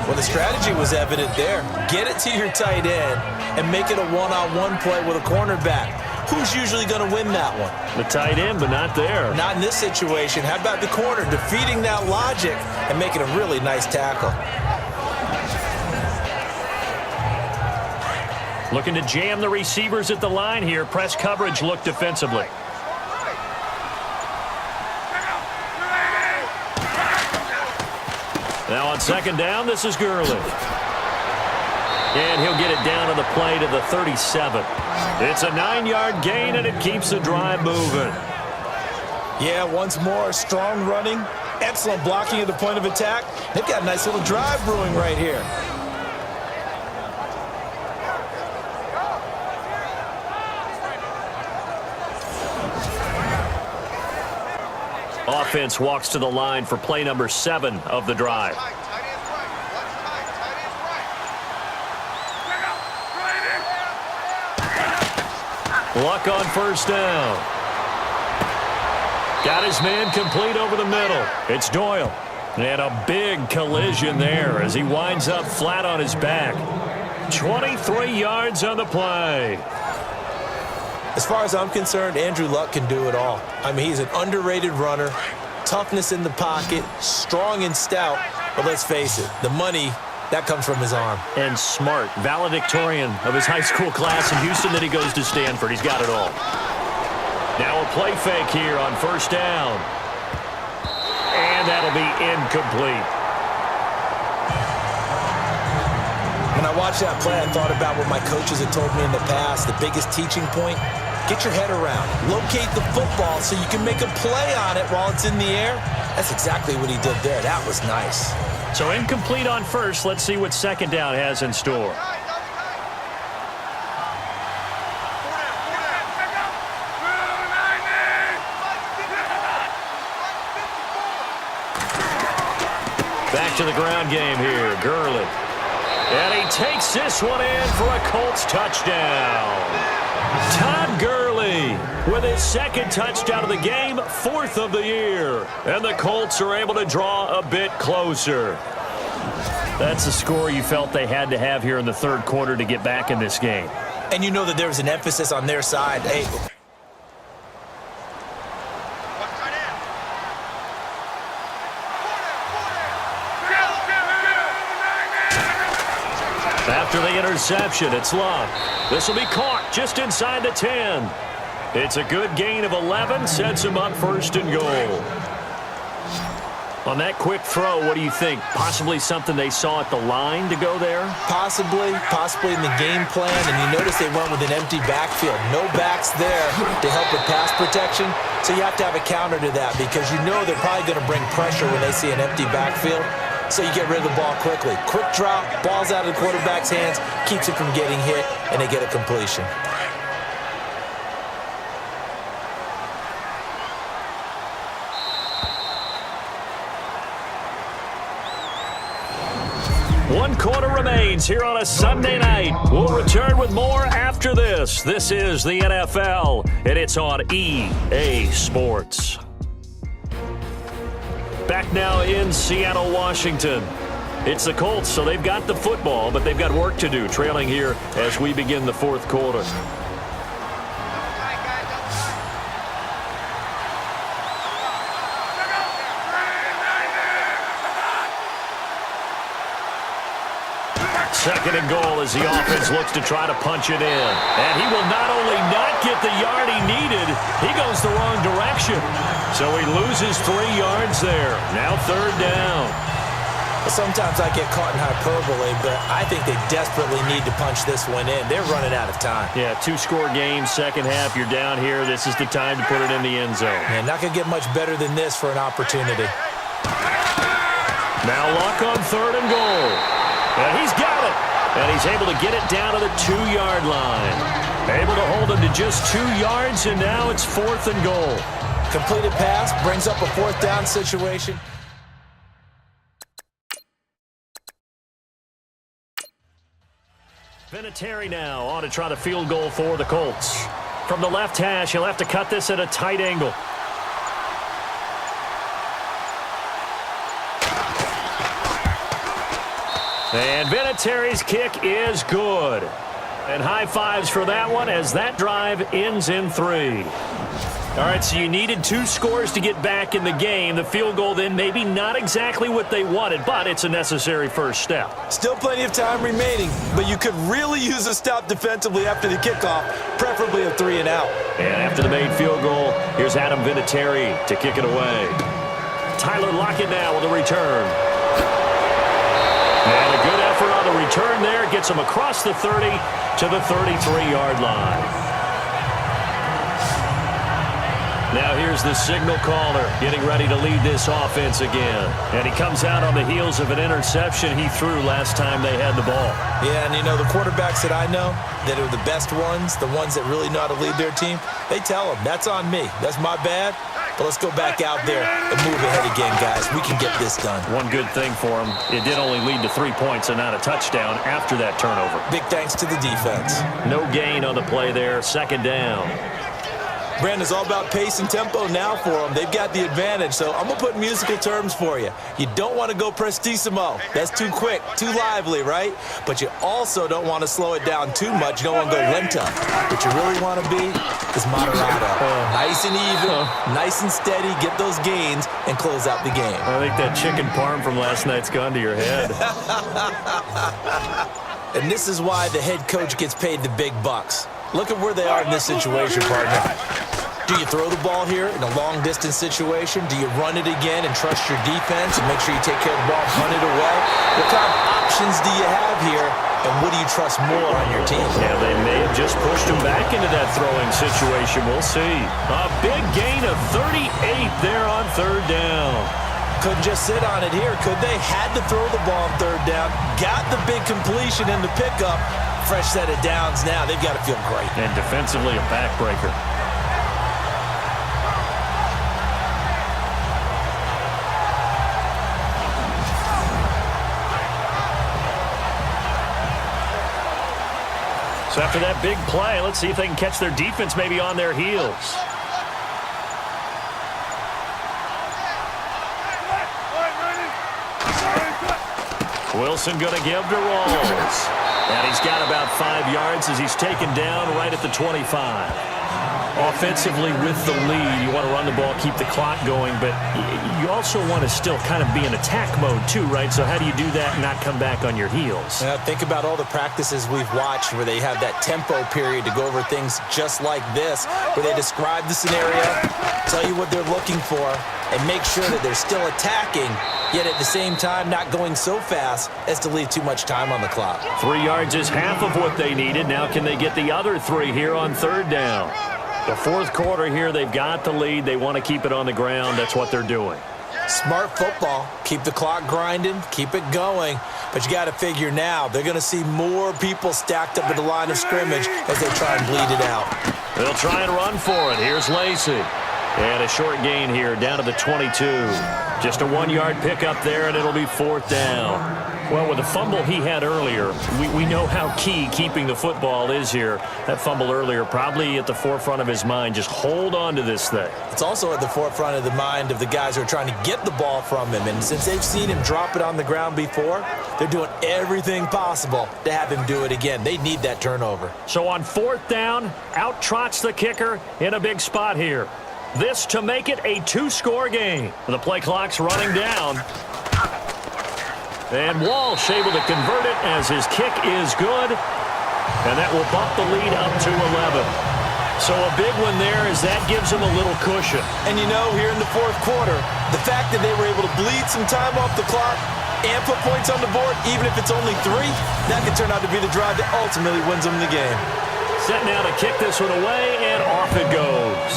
Well, the strategy was evident there. Get it to your tight end and make it a one-on-one play with a cornerback. Who's usually going to win that one? The tight end, but not there. Not in this situation. How about the corner defeating that logic and making a really nice tackle? Looking to jam the receivers at the line here. Press coverage look defensively. Now on second down, this is Gurley. And he'll get it down to the play to the 37. It's a 9-yard gain, and it keeps the drive moving. Yeah, once more, strong running, excellent blocking at the point of attack. They've got a nice little drive brewing right here. Offense walks to the line for play number 7 of the drive. Luck on first down. Got his man complete over the middle. It's Doyle. And a big collision there as he winds up flat on his back. 23 yards on the play. As far as I'm concerned, Andrew Luck can do it all. I mean, he's an underrated runner, toughness in the pocket, strong and stout. But let's face it, the money, that comes from his arm. And smart, valedictorian of his high school class in Houston. Then he goes to Stanford. He's got it all. Now a play fake here on first down. And that'll be incomplete. When I watched that play, I thought about what my coaches had told me in the past. The biggest teaching point, get your head around. Locate the football so you can make a play on it while it's in the air. That's exactly what he did there. That was nice. So incomplete on first. Let's see what second down has in store. Back to the ground game here. Gurley. And he takes this one in for a Colts touchdown. Todd Gurley with his second touchdown of the game, 4th of the year. And the Colts are able to draw a bit closer. That's the score you felt they had to have here in the third quarter to get back in this game. And you know that there was an emphasis on their side. Hey, after the interception, it's Luck. This will be caught just inside the 10. It's a good gain of 11, sets him up first and goal. On that quick throw, what do you think? Possibly something they saw at the line to go there? Possibly in the game plan. And you notice they went with an empty backfield. No backs there to help with pass protection. So you have to have a counter to that because you know they're probably going to bring pressure when they see an empty backfield. So you get rid of the ball quickly. Quick drop, ball's out of the quarterback's hands, keeps it from getting hit, and they get a completion. One quarter remains here on a Sunday night. We'll return with more after this. This is the NFL, and it's on EA Sports. Back now in Seattle, Washington. It's the Colts, so they've got the football, but they've got work to do, trailing here as we begin the fourth quarter. Second and goal as the offense looks to try to punch it in. And he will not only not get the yard he needed, he goes the wrong direction. So he loses 3 yards there. Now third down. Sometimes I get caught in hyperbole, but I think they desperately need to punch this one in. They're running out of time. Yeah, 2-score game, second half. You're down here. This is the time to put it in the end zone. Man, not going to get much better than this for an opportunity. Now Luck on third and goal. And he's got it. And he's able to get it down to the 2-yard line. Able to hold him to just 2 yards, and now it's fourth and goal. Completed pass brings up a fourth down situation. Vinatieri now on to try the field goal for the Colts. From the left hash, he'll have to cut this at a tight angle. And Vinatieri's kick is good. And high fives for that one as that drive ends in 3. All right, so you needed 2 scores to get back in the game. The field goal then maybe not exactly what they wanted, but it's a necessary first step. Still plenty of time remaining, but you could really use a stop defensively after the kickoff, preferably a 3 and out. And after the made field goal, here's Adam Vinatieri to kick it away. Tyler Lockett now with a return. on the return there. Gets him across the 30 to the 33-yard line. Now here's the signal caller getting ready to lead this offense again. And he comes out on the heels of an interception he threw last time they had the ball. Yeah, and the quarterbacks that I know that are the best ones, the ones that really know how to lead their team, they tell them, that's on me. That's my bad. But let's go back out there and move ahead again, guys. We can get this done. One good thing for him, it did only lead to 3 points and not a touchdown after that turnover. Big thanks to the defense. No gain on the play there, second down. Brandon, it's all about pace and tempo now for them. They've got the advantage, so I'm going to put musical terms for you. You don't want to go prestissimo. That's too quick, too lively, right? But you also don't want to slow it down too much. You don't want to go lento. What you really want to be is moderato. Nice and even, nice and steady, get those gains, and close out the game. I think that chicken parm from last night's gone to your head. And this is why the head coach gets paid the big bucks. Look at where they are in this situation, partner. Do you throw the ball here in a long-distance situation? Do you run it again and trust your defense and make sure you take care of the ball and punt it away? What kind of options do you have here, and what do you trust more on your team? Yeah, they may have just pushed him back into that throwing situation. We'll see. A big gain of 38 there on third down. Couldn't just sit on it here, could they? Had to throw the ball on third down. Got the big completion in the pickup. Fresh set of downs now. They've got to feel great. And defensively, a backbreaker. So after that big play, let's see if they can catch their defense maybe on their heels. Wilson going to give to Rawls. And he's got about 5 yards as he's taken down right at the 25. Offensively with the lead, you want to run the ball, keep the clock going, but you also want to still kind of be in attack mode too, right? So how do you do that and not come back on your heels? Think about all the practices we've watched where they have that tempo period to go over things just like this, where they describe the scenario, tell you what they're looking for, and make sure that they're still attacking, yet at the same time not going so fast as to leave too much time on the clock. 3 yards is half of what they needed. Now can they get the other 3 here on third down? The fourth quarter here, they've got the lead. They want to keep it on the ground. That's what they're doing. Smart football. Keep the clock grinding. Keep it going. But you got to figure now, they're going to see more people stacked up at the line of scrimmage as they try and bleed it out. They'll try and run for it. Here's Lacy. And a short gain here down to the 22. Just a 1-yard pickup there, and it'll be fourth down. Well, with the fumble he had earlier, we know how key keeping the football is here. That fumble earlier probably at the forefront of his mind. Just hold on to this thing. It's also at the forefront of the mind of the guys who are trying to get the ball from him. And since they've seen him drop it on the ground before, they're doing everything possible to have him do it again. They need that turnover. So on fourth down, out trots the kicker in a big spot here. This to make it a 2-score game. The play clock's running down. And Walsh able to convert it as his kick is good. And that will bump the lead up to 11. So a big one there as that gives them a little cushion. And here in the fourth quarter, the fact that they were able to bleed some time off the clock and put points on the board, even if it's only 3, that could turn out to be the drive that ultimately wins them the game. Set now to kick this one away, and off it goes.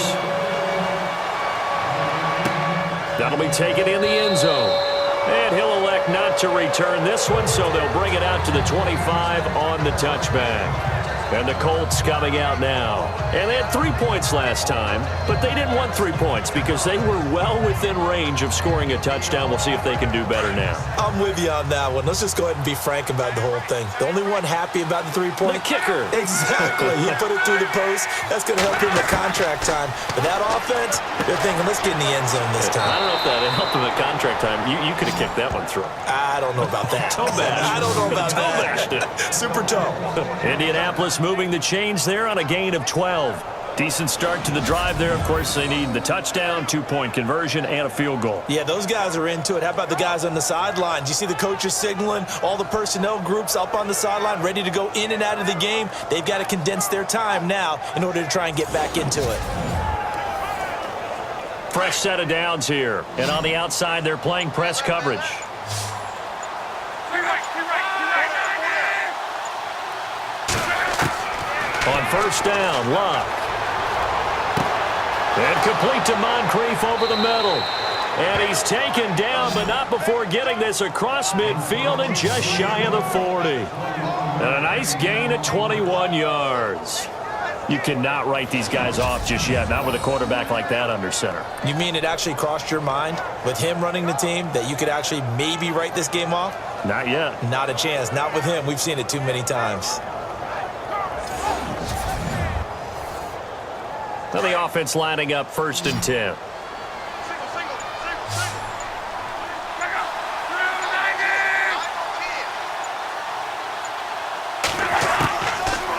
That'll be taken in the end zone. And he'll elect not to return this one, so they'll bring it out to the 25 on the touchback. And the Colts coming out now. And they had 3 points last time, but they didn't want 3 points because they were well within range of scoring a touchdown. We'll see if they can do better now. I'm with you on that one. Let's just go ahead and be frank about the whole thing. The only one happy about the 3-point? The kicker. Exactly. He put it through the post. That's going to help him in contract time. But that offense, they're thinking, let's get in the end zone this time. I don't know if that helped him at contract time. You could have kicked that one through. I don't know about that. Toe bash. I don't know about toe that. Bashed it. Super toe. Indianapolis moving the chains there on a gain of 12. Decent start to the drive there. Of course, they need the touchdown, 2-point conversion, and a field goal. Yeah, those guys are into it. How about the guys on the sidelines? You see the coaches signaling, all the personnel groups up on the sideline ready to go in and out of the game. They've got to condense their time now in order to try and get back into it. Fresh set of downs here. And on the outside, they're playing press coverage. On first down, Luck. And complete to Moncrief over the middle. And he's taken down, but not before getting this across midfield and just shy of the 40. And a nice gain of 21 yards. You cannot write these guys off just yet, not with a quarterback like that under center. You mean it actually crossed your mind with him running the team that you could actually maybe write this game off? Not yet. Not a chance. Not with him. We've seen it too many times. Now the offense lining up 1st and 10.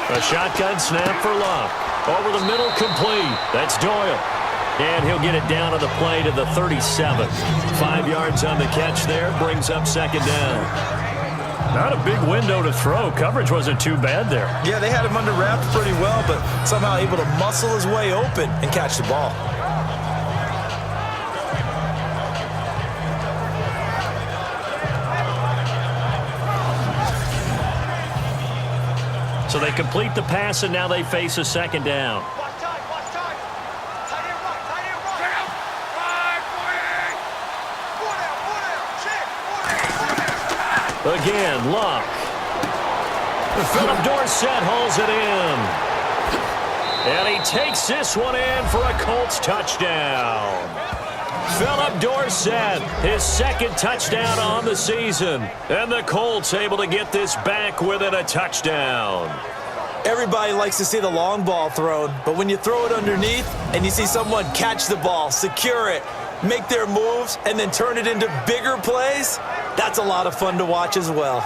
A shotgun snap for Luck. Over the middle, complete. That's Doyle. And he'll get it down on the play to the 37. 5 yards on the catch there. Brings up 2nd down. Not a big window to throw. Coverage wasn't too bad there. Yeah, they had him under wraps pretty well, but somehow able to muscle his way open and catch the ball. So they complete the pass, and now they face a 2nd down. Again, Luck. Philip Dorsett hauls it in. And he takes this one in for a Colts touchdown. Philip Dorsett, his 2nd touchdown on the season. And the Colts able to get this back within a touchdown. Everybody likes to see the long ball thrown, but when you throw it underneath and you see someone catch the ball, secure it, make their moves, and then turn it into bigger plays, that's a lot of fun to watch as well.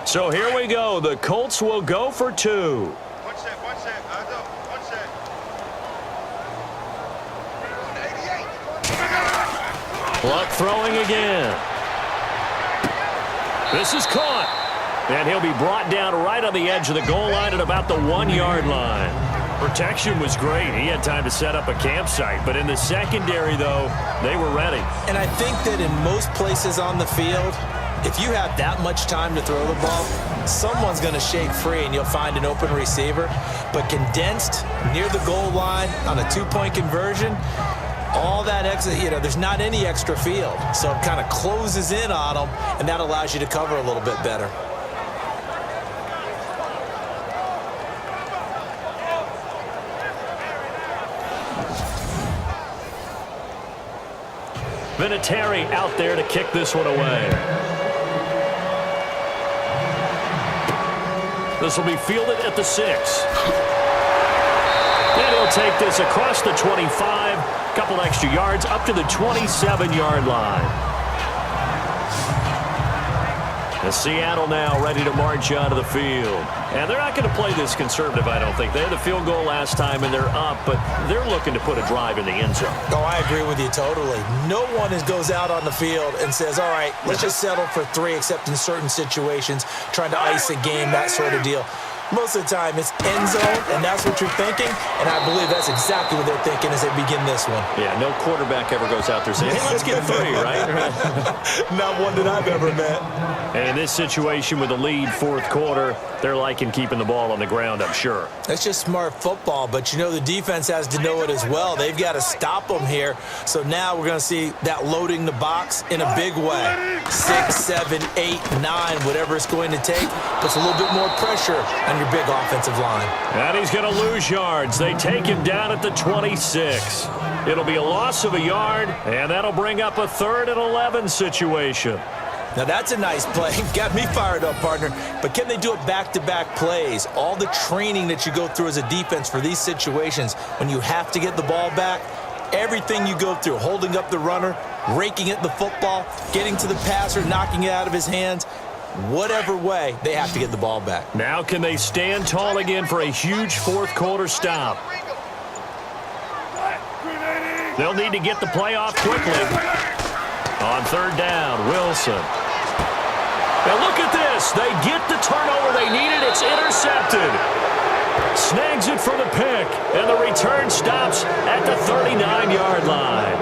So here we go. The Colts will go for 2. One set. Luck throwing again. This is caught. And he'll be brought down right on the edge of the goal line at about the 1-yard line. Protection was great. He had time to set up a campsite. But in the secondary, though, they were ready. And I think that in most places on the field, if you have that much time to throw the ball, someone's going to shake free and you'll find an open receiver. But condensed near the goal line on a 2-point conversion, all that extra, there's not any extra field. So it kind of closes in on them, and that allows you to cover a little bit better. Vinatieri out there to kick this one away. This will be fielded at the 6. And he'll take this across the 25, a couple extra yards up to the 27-yard line. And Seattle now ready to march out of the field. And they're not going to play this conservative, I don't think. They had the field goal last time, and they're up, but they're looking to put a drive in the end zone. Oh, I agree with you totally. No one goes out on the field and says, all right, let's just settle for 3, except in certain situations, trying to ice a game, that sort of deal. Most of the time, it's end zone, and that's what you're thinking, and I believe that's exactly what they're thinking as they begin this one. Yeah, no quarterback ever goes out there saying, hey, let's get 3, right? Not one that I've ever met. And in this situation with the lead 4th quarter, they're liking keeping the ball on the ground, I'm sure. That's just smart football, but the defense has to know it as well. They've got to stop them here. So now we're going to see that loading the box in a big way. 6, 7, 8, 9, whatever it's going to take, puts a little bit more pressure on your big offensive line. And he's going to lose yards. They take him down at the 26. It'll be a loss of a yard, and that'll bring up a 3rd and 11 situation. Now that's a nice play. Got me fired up, partner. But can they do it back-to-back plays? All the training that you go through as a defense for these situations, when you have to get the ball back, everything you go through, holding up the runner, raking at the football, getting to the passer, knocking it out of his hands, whatever way, they have to get the ball back. Now can they stand tall again for a huge 4th quarter stop? They'll need to get the play off quickly. On third down, Wilson. Now look at this. They get the turnover they needed. It's intercepted. Snags it for the pick, and the return stops at the 39-yard line.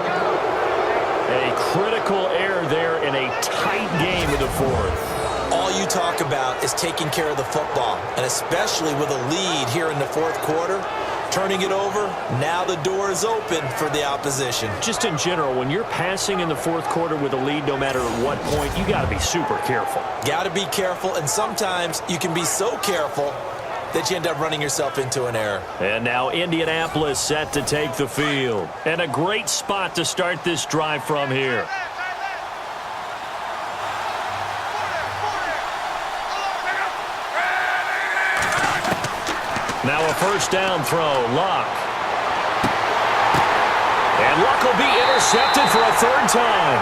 A critical error there in a tight game in the fourth. All you talk about is taking care of the football, and especially with a lead here in the fourth quarter, turning it over, now the door is open for the opposition. Just in general, when you're passing in the fourth quarter with a lead, no matter at what point, you got to be super careful. Got to be careful, and sometimes you can be so careful that you end up running yourself into an error. And now Indianapolis set to take the field. And a great spot to start this drive from here. Now a first down throw, Luck. And Luck will be intercepted for a third time.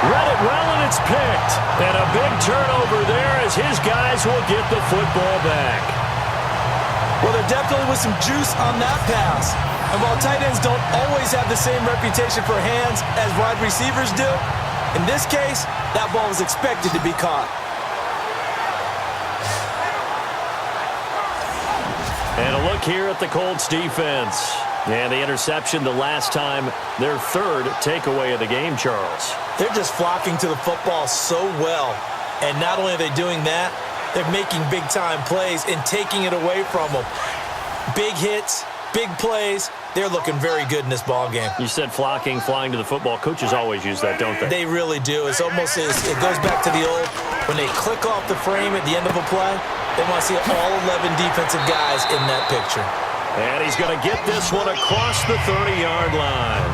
Read it well, and it's picked. And a big turnover there as his guys will get the football back. Well, there definitely was some juice on that pass. And while tight ends don't always have the same reputation for hands as wide receivers do, in this case, that ball was expected to be caught. And a look here at the Colts defense. And the interception the last time, their third takeaway of the game, Charles. They're just flocking to the football so well. And not only are they doing that, they're making big-time plays and taking it away from them. Big hits, big plays. They're looking very good in this ball game. You said flocking, flying to the football. Coaches always use that, don't they? They really do. It's almost as it goes back to the old, when they click off the frame at the end of a play, they want to see all 11 defensive guys in that picture. And he's going to get this one across the 30-yard line.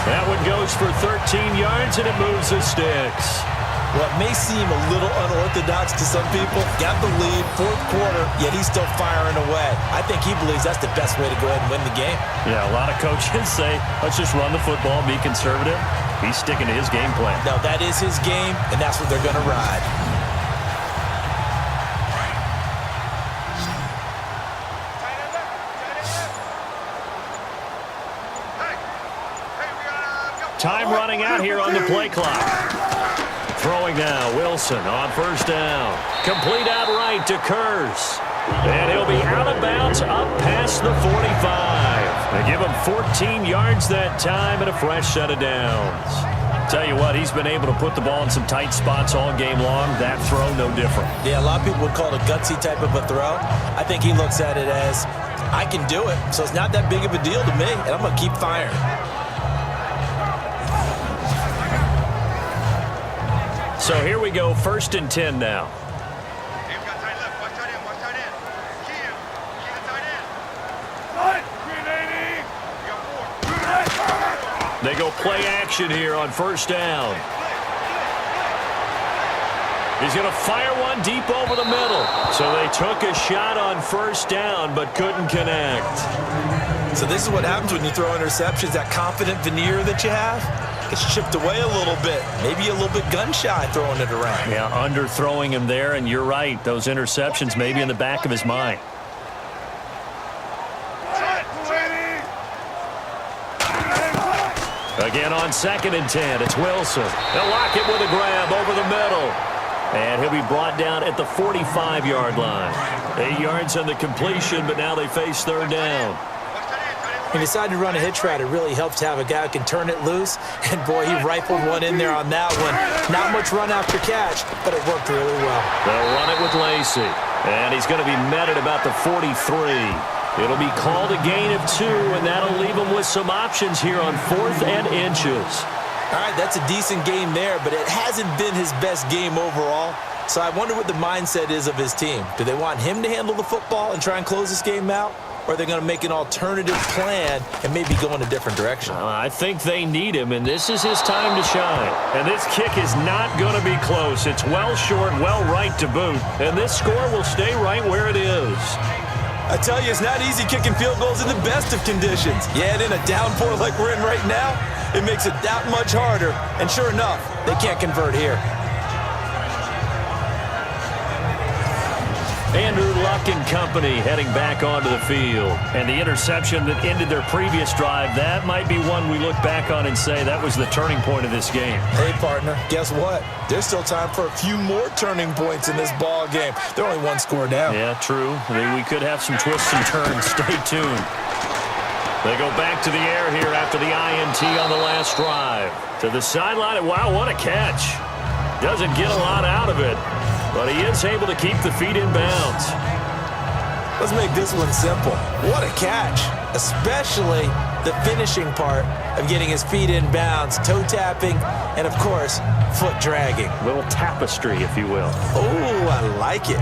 That one goes for 13 yards, and it moves the sticks. What may seem a little unorthodox to some people, got the lead, fourth quarter, yet he's still firing away. I think he believes that's the best way to go ahead and win the game. Yeah, a lot of coaches say, let's just run the football, be conservative. He's sticking to his game plan. No, that is his game, and that's what they're going to ride. Time running out here on the play clock. Throwing now, Wilson on first down. Complete outright to Kurz. And he'll be out of bounds up past the 45. They give him 14 yards that time and a fresh set of downs. Tell you what, he's been able to put the ball in some tight spots all game long. That throw, no different. Yeah, a lot of people would call it a gutsy type of a throw. I think he looks at it as, I can do it, so it's not that big of a deal to me, and I'm going to keep firing. So here we go, 1st and 10 now. They go play action here on first down. He's going to fire one deep over the middle. So they took a shot on first down but couldn't connect. So this is what happens when you throw interceptions, that confident veneer that you have. It's chipped away a little bit, maybe a little bit gun-shy throwing it around. Yeah, underthrowing him there, and you're right. Those interceptions may be in the back of his mind. Again on 2nd and 10, it's Wilson. They'll lock it with a grab over the middle. And he'll be brought down at the 45-yard line. 8 yards on the completion, but now they face third down. He decided to run a hitch route. It really helps to have a guy who can turn it loose. And, boy, he rifled one in there on that one. Not much run after catch, but it worked really well. They'll run it with Lacey. And he's going to be met at about the 43. It'll be called a gain of 2, and that'll leave him with some options here on 4th and inches. All right, that's a decent game there, but it hasn't been his best game overall. So I wonder what the mindset is of his team. Do they want him to handle the football and try and close this game out? Or are they going to make an alternative plan and maybe go in a different direction? I think they need him, and this is his time to shine. And this kick is not going to be close. It's well short, well right to boot. And this score will stay right where it is. I tell you, it's not easy kicking field goals in the best of conditions. Yet in a downpour like we're in right now, it makes it that much harder. And sure enough, they can't convert here. Andrew Luck and company heading back onto the field. And the interception that ended their previous drive, that might be one we look back on and say that was the turning point of this game. Hey, partner, guess what? There's still time for a few more turning points in this ball game. They're only one score down. Yeah, true. We could have some twists and turns. Stay tuned. They go back to the air here after the INT on the last drive. To the sideline. Wow, what a catch. Doesn't get a lot out of it, but he is able to keep the feet in bounds. Let's make this one simple. What a catch, especially the finishing part of getting his feet in bounds, toe tapping, and, of course, foot dragging. A little tapestry, if you will. Oh, I like it.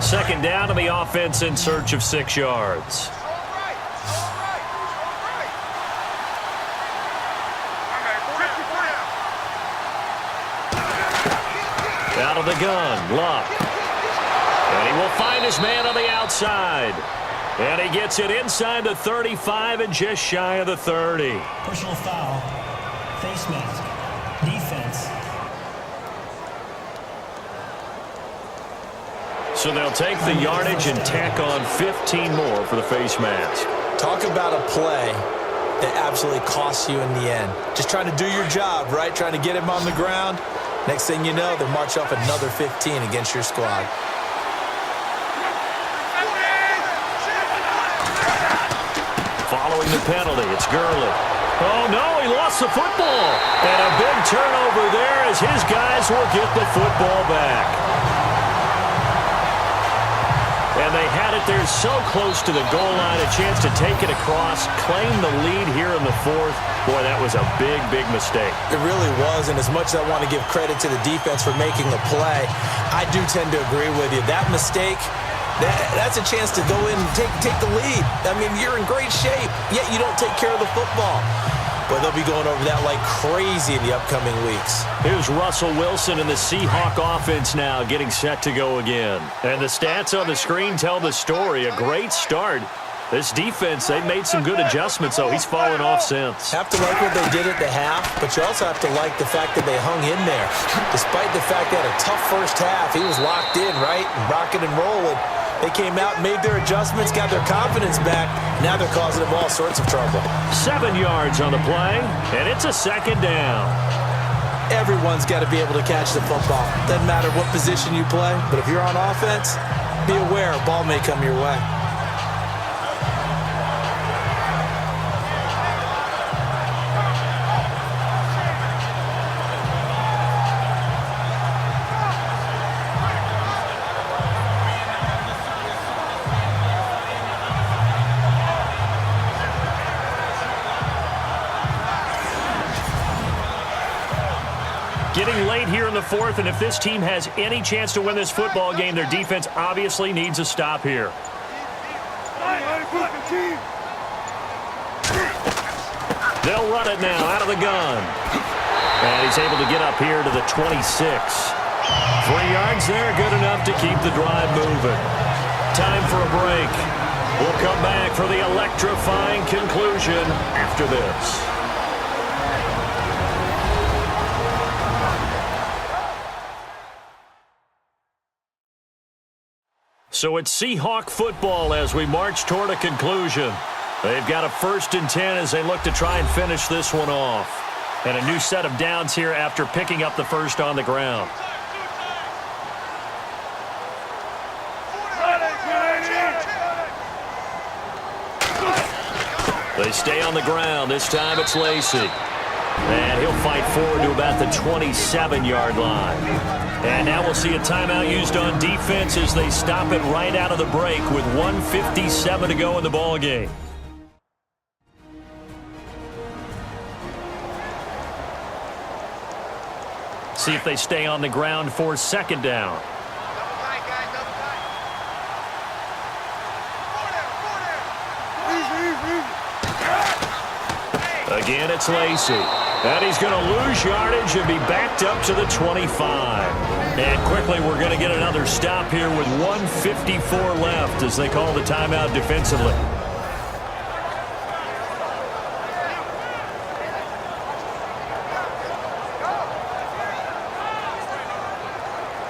Second down to the offense in search of 6 yards. Out of the gun, Luck. And he will find his man on the outside. And he gets it inside the 35 and just shy of the 30. Personal foul, face mask, defense. So they'll take the yardage and tack on 15 more for the face mask. Talk about a play that absolutely costs you in the end. Just trying to do your job, right? Trying to get him on the ground. Next thing you know, they march up another 15 against your squad. Following the penalty, it's Gurley. Oh, no, he lost the football. And a big turnover there as his guys will get the football back. And they had it there so close to the goal line, a chance to take it across, claim the lead here in the fourth. Boy, that was a big, big mistake. It really was, and as much as I want to give credit to the defense for making the play, I do tend to agree with you. That mistake, that's a chance to go in and take the lead. I mean, you're in great shape, yet you don't take care of the football. But they'll be going over that like crazy in the upcoming weeks. Here's Russell Wilson and the Seahawk offense now getting set to go again. And the stats on the screen tell the story. A great start. This defense, they've made some good adjustments, though. He's fallen off since. Have to like what they did at the half, but you also have to like the fact that they hung in there. Despite the fact they had a tough first half, he was locked in, right? Rocking and rolling. They came out, made their adjustments, got their confidence back. Now they're causing them all sorts of trouble. 7 yards on the play, and it's a second down. Everyone's got to be able to catch the football. Doesn't matter what position you play, but if you're on offense, be aware a ball may come your way. Getting late here in the fourth, and if this team has any chance to win this football game, their defense obviously needs a stop here. They'll run it now out of the gun. And he's able to get up here to the 26. 3 yards there, good enough to keep the drive moving. Time for a break. We'll come back for the electrifying conclusion after this. So it's Seahawk football as we march toward a conclusion. They've got a 1st and 10 as they look to try and finish this one off. And a new set of downs here after picking up the first on the ground. They stay on the ground. This time it's Lacy. And he'll fight forward to about the 27-yard line. And now we'll see a timeout used on defense as they stop it right out of the break with 1:57 to go in the ballgame. See if they stay on the ground for 2nd down. Again, it's Lacy. And he's going to lose yardage and be backed up to the 25. And quickly, we're going to get another stop here with 1:54 left as they call the timeout defensively.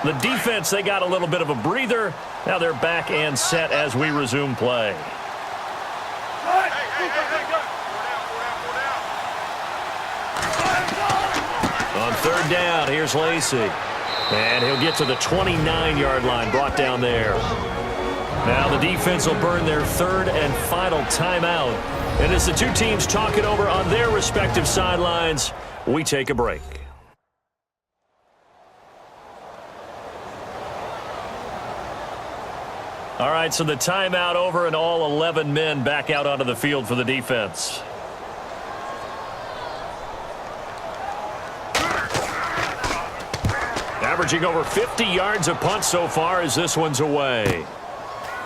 The defense, they got a little bit of a breather. Now they're back and set as we resume play. On third down, here's Lacy. And he'll get to the 29-yard line, brought down there. Now the defense will burn their third and final timeout. And as the two teams talk it over on their respective sidelines, we take a break. All right, so the timeout over and all 11 men back out onto the field for the defense. Averaging over 50 yards a punt so far as this one's away.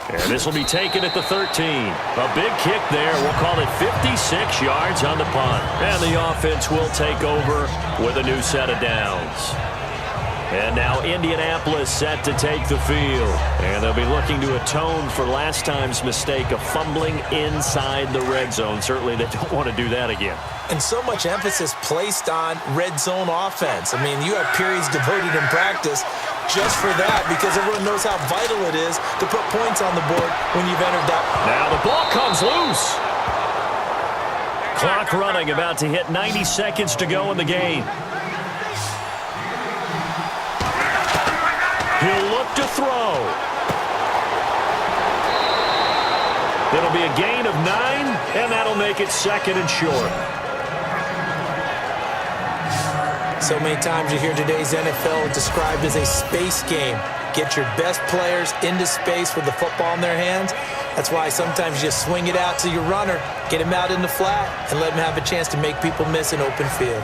And this will be taken at the 13. A big kick there. We'll call it 56 yards on the punt. And the offense will take over with a new set of downs. And now Indianapolis set to take the field. And they'll be looking to atone for last time's mistake of fumbling inside the red zone. Certainly they don't want to do that again. And so much emphasis placed on red zone offense. I mean, you have periods devoted in practice just for that because everyone knows how vital it is to put points on the board when you've entered that. Now the ball comes loose. Clock running, about to hit 90 seconds to go in the game. He'll look to throw. It'll be a gain of 9, and that'll make it second and short. So many times you hear today's NFL described as a space game. Get your best players into space with the football in their hands. That's why sometimes you just swing it out to your runner, get him out in the flat, and let him have a chance to make people miss an open field.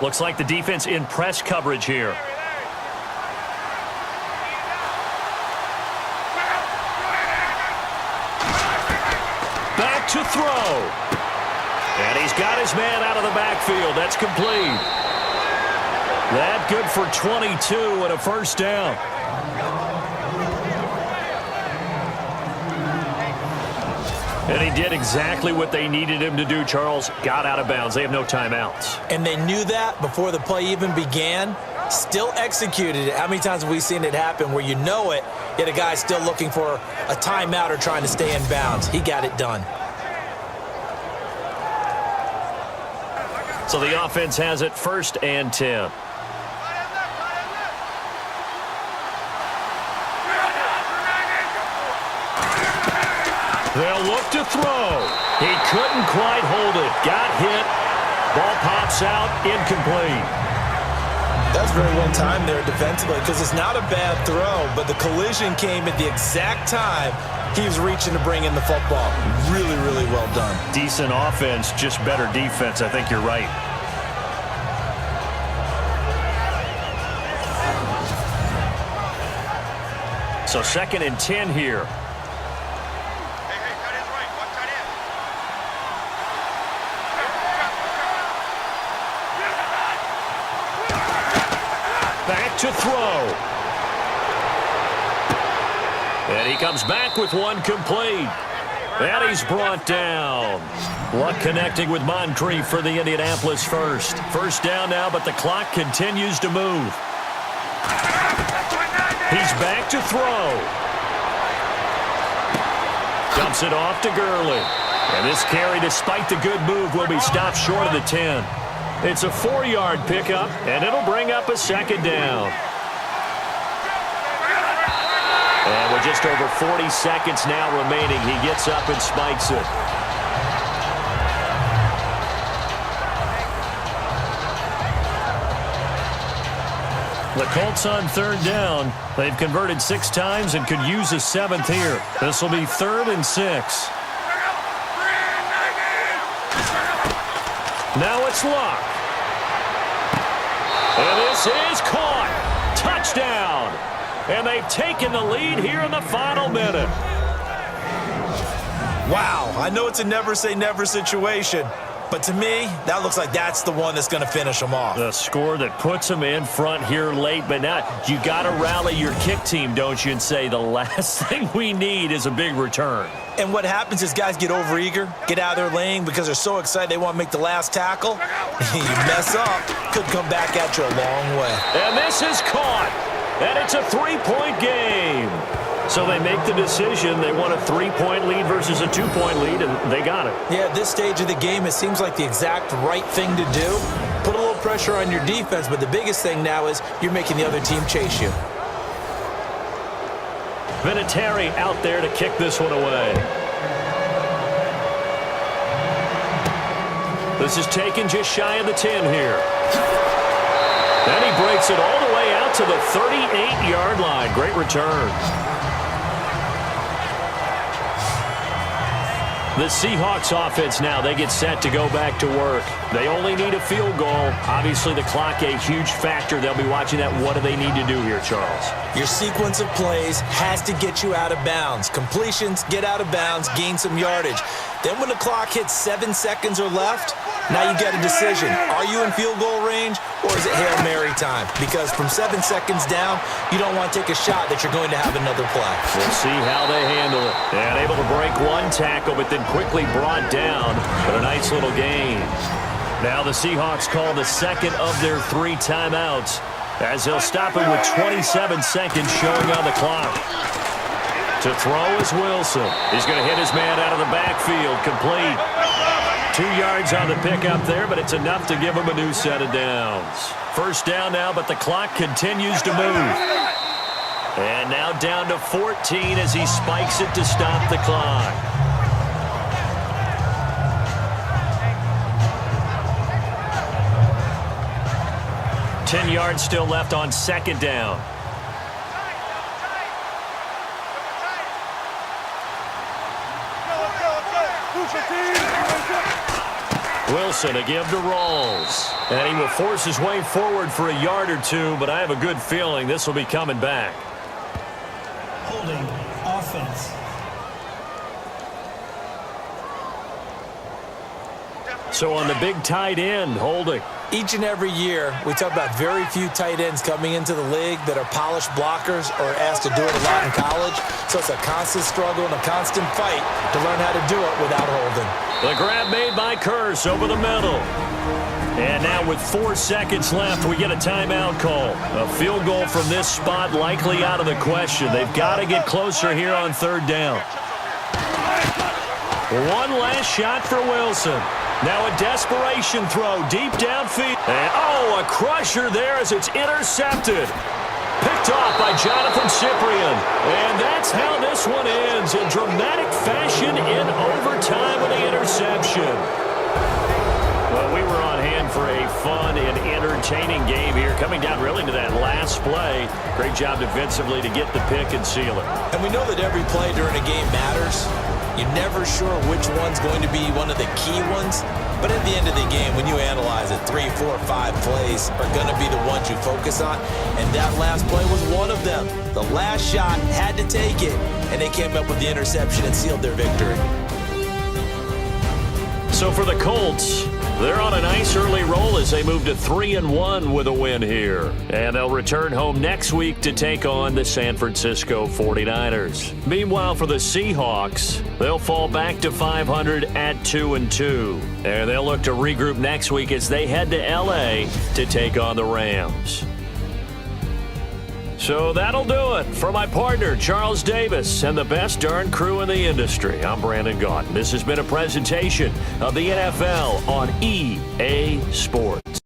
Looks like the defense in press coverage here. Back to throw. And he's got his man out of the backfield. That's complete. That good for 22 and a first down. And he did exactly what they needed him to do, Charles. Got out of bounds. They have no timeouts. And they knew that before the play even began. Still executed it. How many times have we seen it happen where you know it, yet a guy's still looking for a timeout or trying to stay in bounds? He got it done. So the offense has it first and 10. They'll look to throw. He couldn't quite hold it. Got hit. Ball pops out. Incomplete. That's very well timed there defensively because it's not a bad throw, but the collision came at the exact time he was reaching to bring in the football. Really, really well done. Decent offense, just better defense. I think you're right. So second and 10 here. Back to throw. And he comes back with one complete. And he's brought down. Luck connecting with Moncrief for the Indianapolis first. First down now, but the clock continues to move. He's back to throw. Dumps it off to Gurley. And this carry, despite the good move, will be stopped short of the 10. It's a 4-yard pickup, and it'll bring up a second down. And with just over 40 seconds now remaining, he gets up and spikes it. The Colts on third down. They've converted 6 times and could use a 7th here. This will be 3rd and 6. Now it's Luck. And this is caught. Touchdown. And they've taken the lead here in the final minute. Wow, I know it's a never say never situation, But to me, that looks like that's the one that's going to finish them off. The score that puts them in front here late, but now you got to rally your kick team, don't you, and say the last thing we need is a big return. And what happens is guys get overeager, get out of their lane because they're so excited they want to make the last tackle. You mess up, could come back at you a long way. And this is caught, and it's a 3-point game. So they make the decision. They want a 3-point lead versus a 2-point lead, and they got it. Yeah, at this stage of the game, it seems like the exact right thing to do. Put a little pressure on your defense, but the biggest thing now is you're making the other team chase you. Vinatieri out there to kick this one away. This is taken just shy of the 10 here. And he breaks it all the way out to the 38-yard line. Great return. The Seahawks offense now, they get set to go back to work. They only need a field goal. Obviously, the clock a huge factor. They'll be watching that. What do they need to do here, Charles? Your sequence of plays has to get you out of bounds. Completions, get out of bounds, gain some yardage. Then when the clock hits 7 seconds or left, now you get a decision. Are you in field goal range or is it Hail Mary time? Because from 7 seconds down, you don't want to take a shot that you're going to have another play. We'll see how they handle it. And able to break one tackle, but then quickly brought down. But a nice little gain. Now the Seahawks call the second of their 3 timeouts as they'll stop it with 27 seconds showing on the clock. To throw is Wilson. He's going to hit his man out of the backfield. Complete. 2 yards on the pickup there, but it's enough to give him a new set of downs. First down now, but the clock continues to move. And now down to 14 as he spikes it to stop the clock. Ten yards still left on second down. Wilson, a give to Rawls. And he will force his way forward for a yard or two, but I have a good feeling this will be coming back. Holding offense. So on the big tight end, holding. Each and every year, we talk about very few tight ends coming into the league that are polished blockers or asked to do it a lot in college. So it's a constant struggle and a constant fight to learn how to do it without holding. The grab made by Curse over the middle. And now with 4 seconds left, we get a timeout call. A field goal from this spot likely out of the question. They've got to get closer here on third down. One last shot for Wilson. Now a desperation throw deep downfield. And a crusher there as it's intercepted. Picked off by Jonathan Cyprien. And that's how this one ends in dramatic fashion in overtime with the interception. Well, we were on hand for a fun and entertaining game here, coming down really to that last play. Great job defensively to get the pick and seal it. And we know that every play during a game matters. You're never sure which one's going to be one of the key ones. But at the end of the game, when you analyze it, 3, 4, 5 plays are going to be the ones you focus on. And that last play was one of them. The last shot had to take it, and they came up with the interception and sealed their victory. So for the Colts, they're on a nice early roll as they move to 3-1 with a win here. And they'll return home next week to take on the San Francisco 49ers. Meanwhile, for the Seahawks, they'll fall back to 500 at 2-2. And they'll look to regroup next week as they head to L.A. to take on the Rams. So that'll do it. For my partner, Charles Davis, and the best darn crew in the industry, I'm Brandon Gaudin. This has been a presentation of the NFL on EA Sports.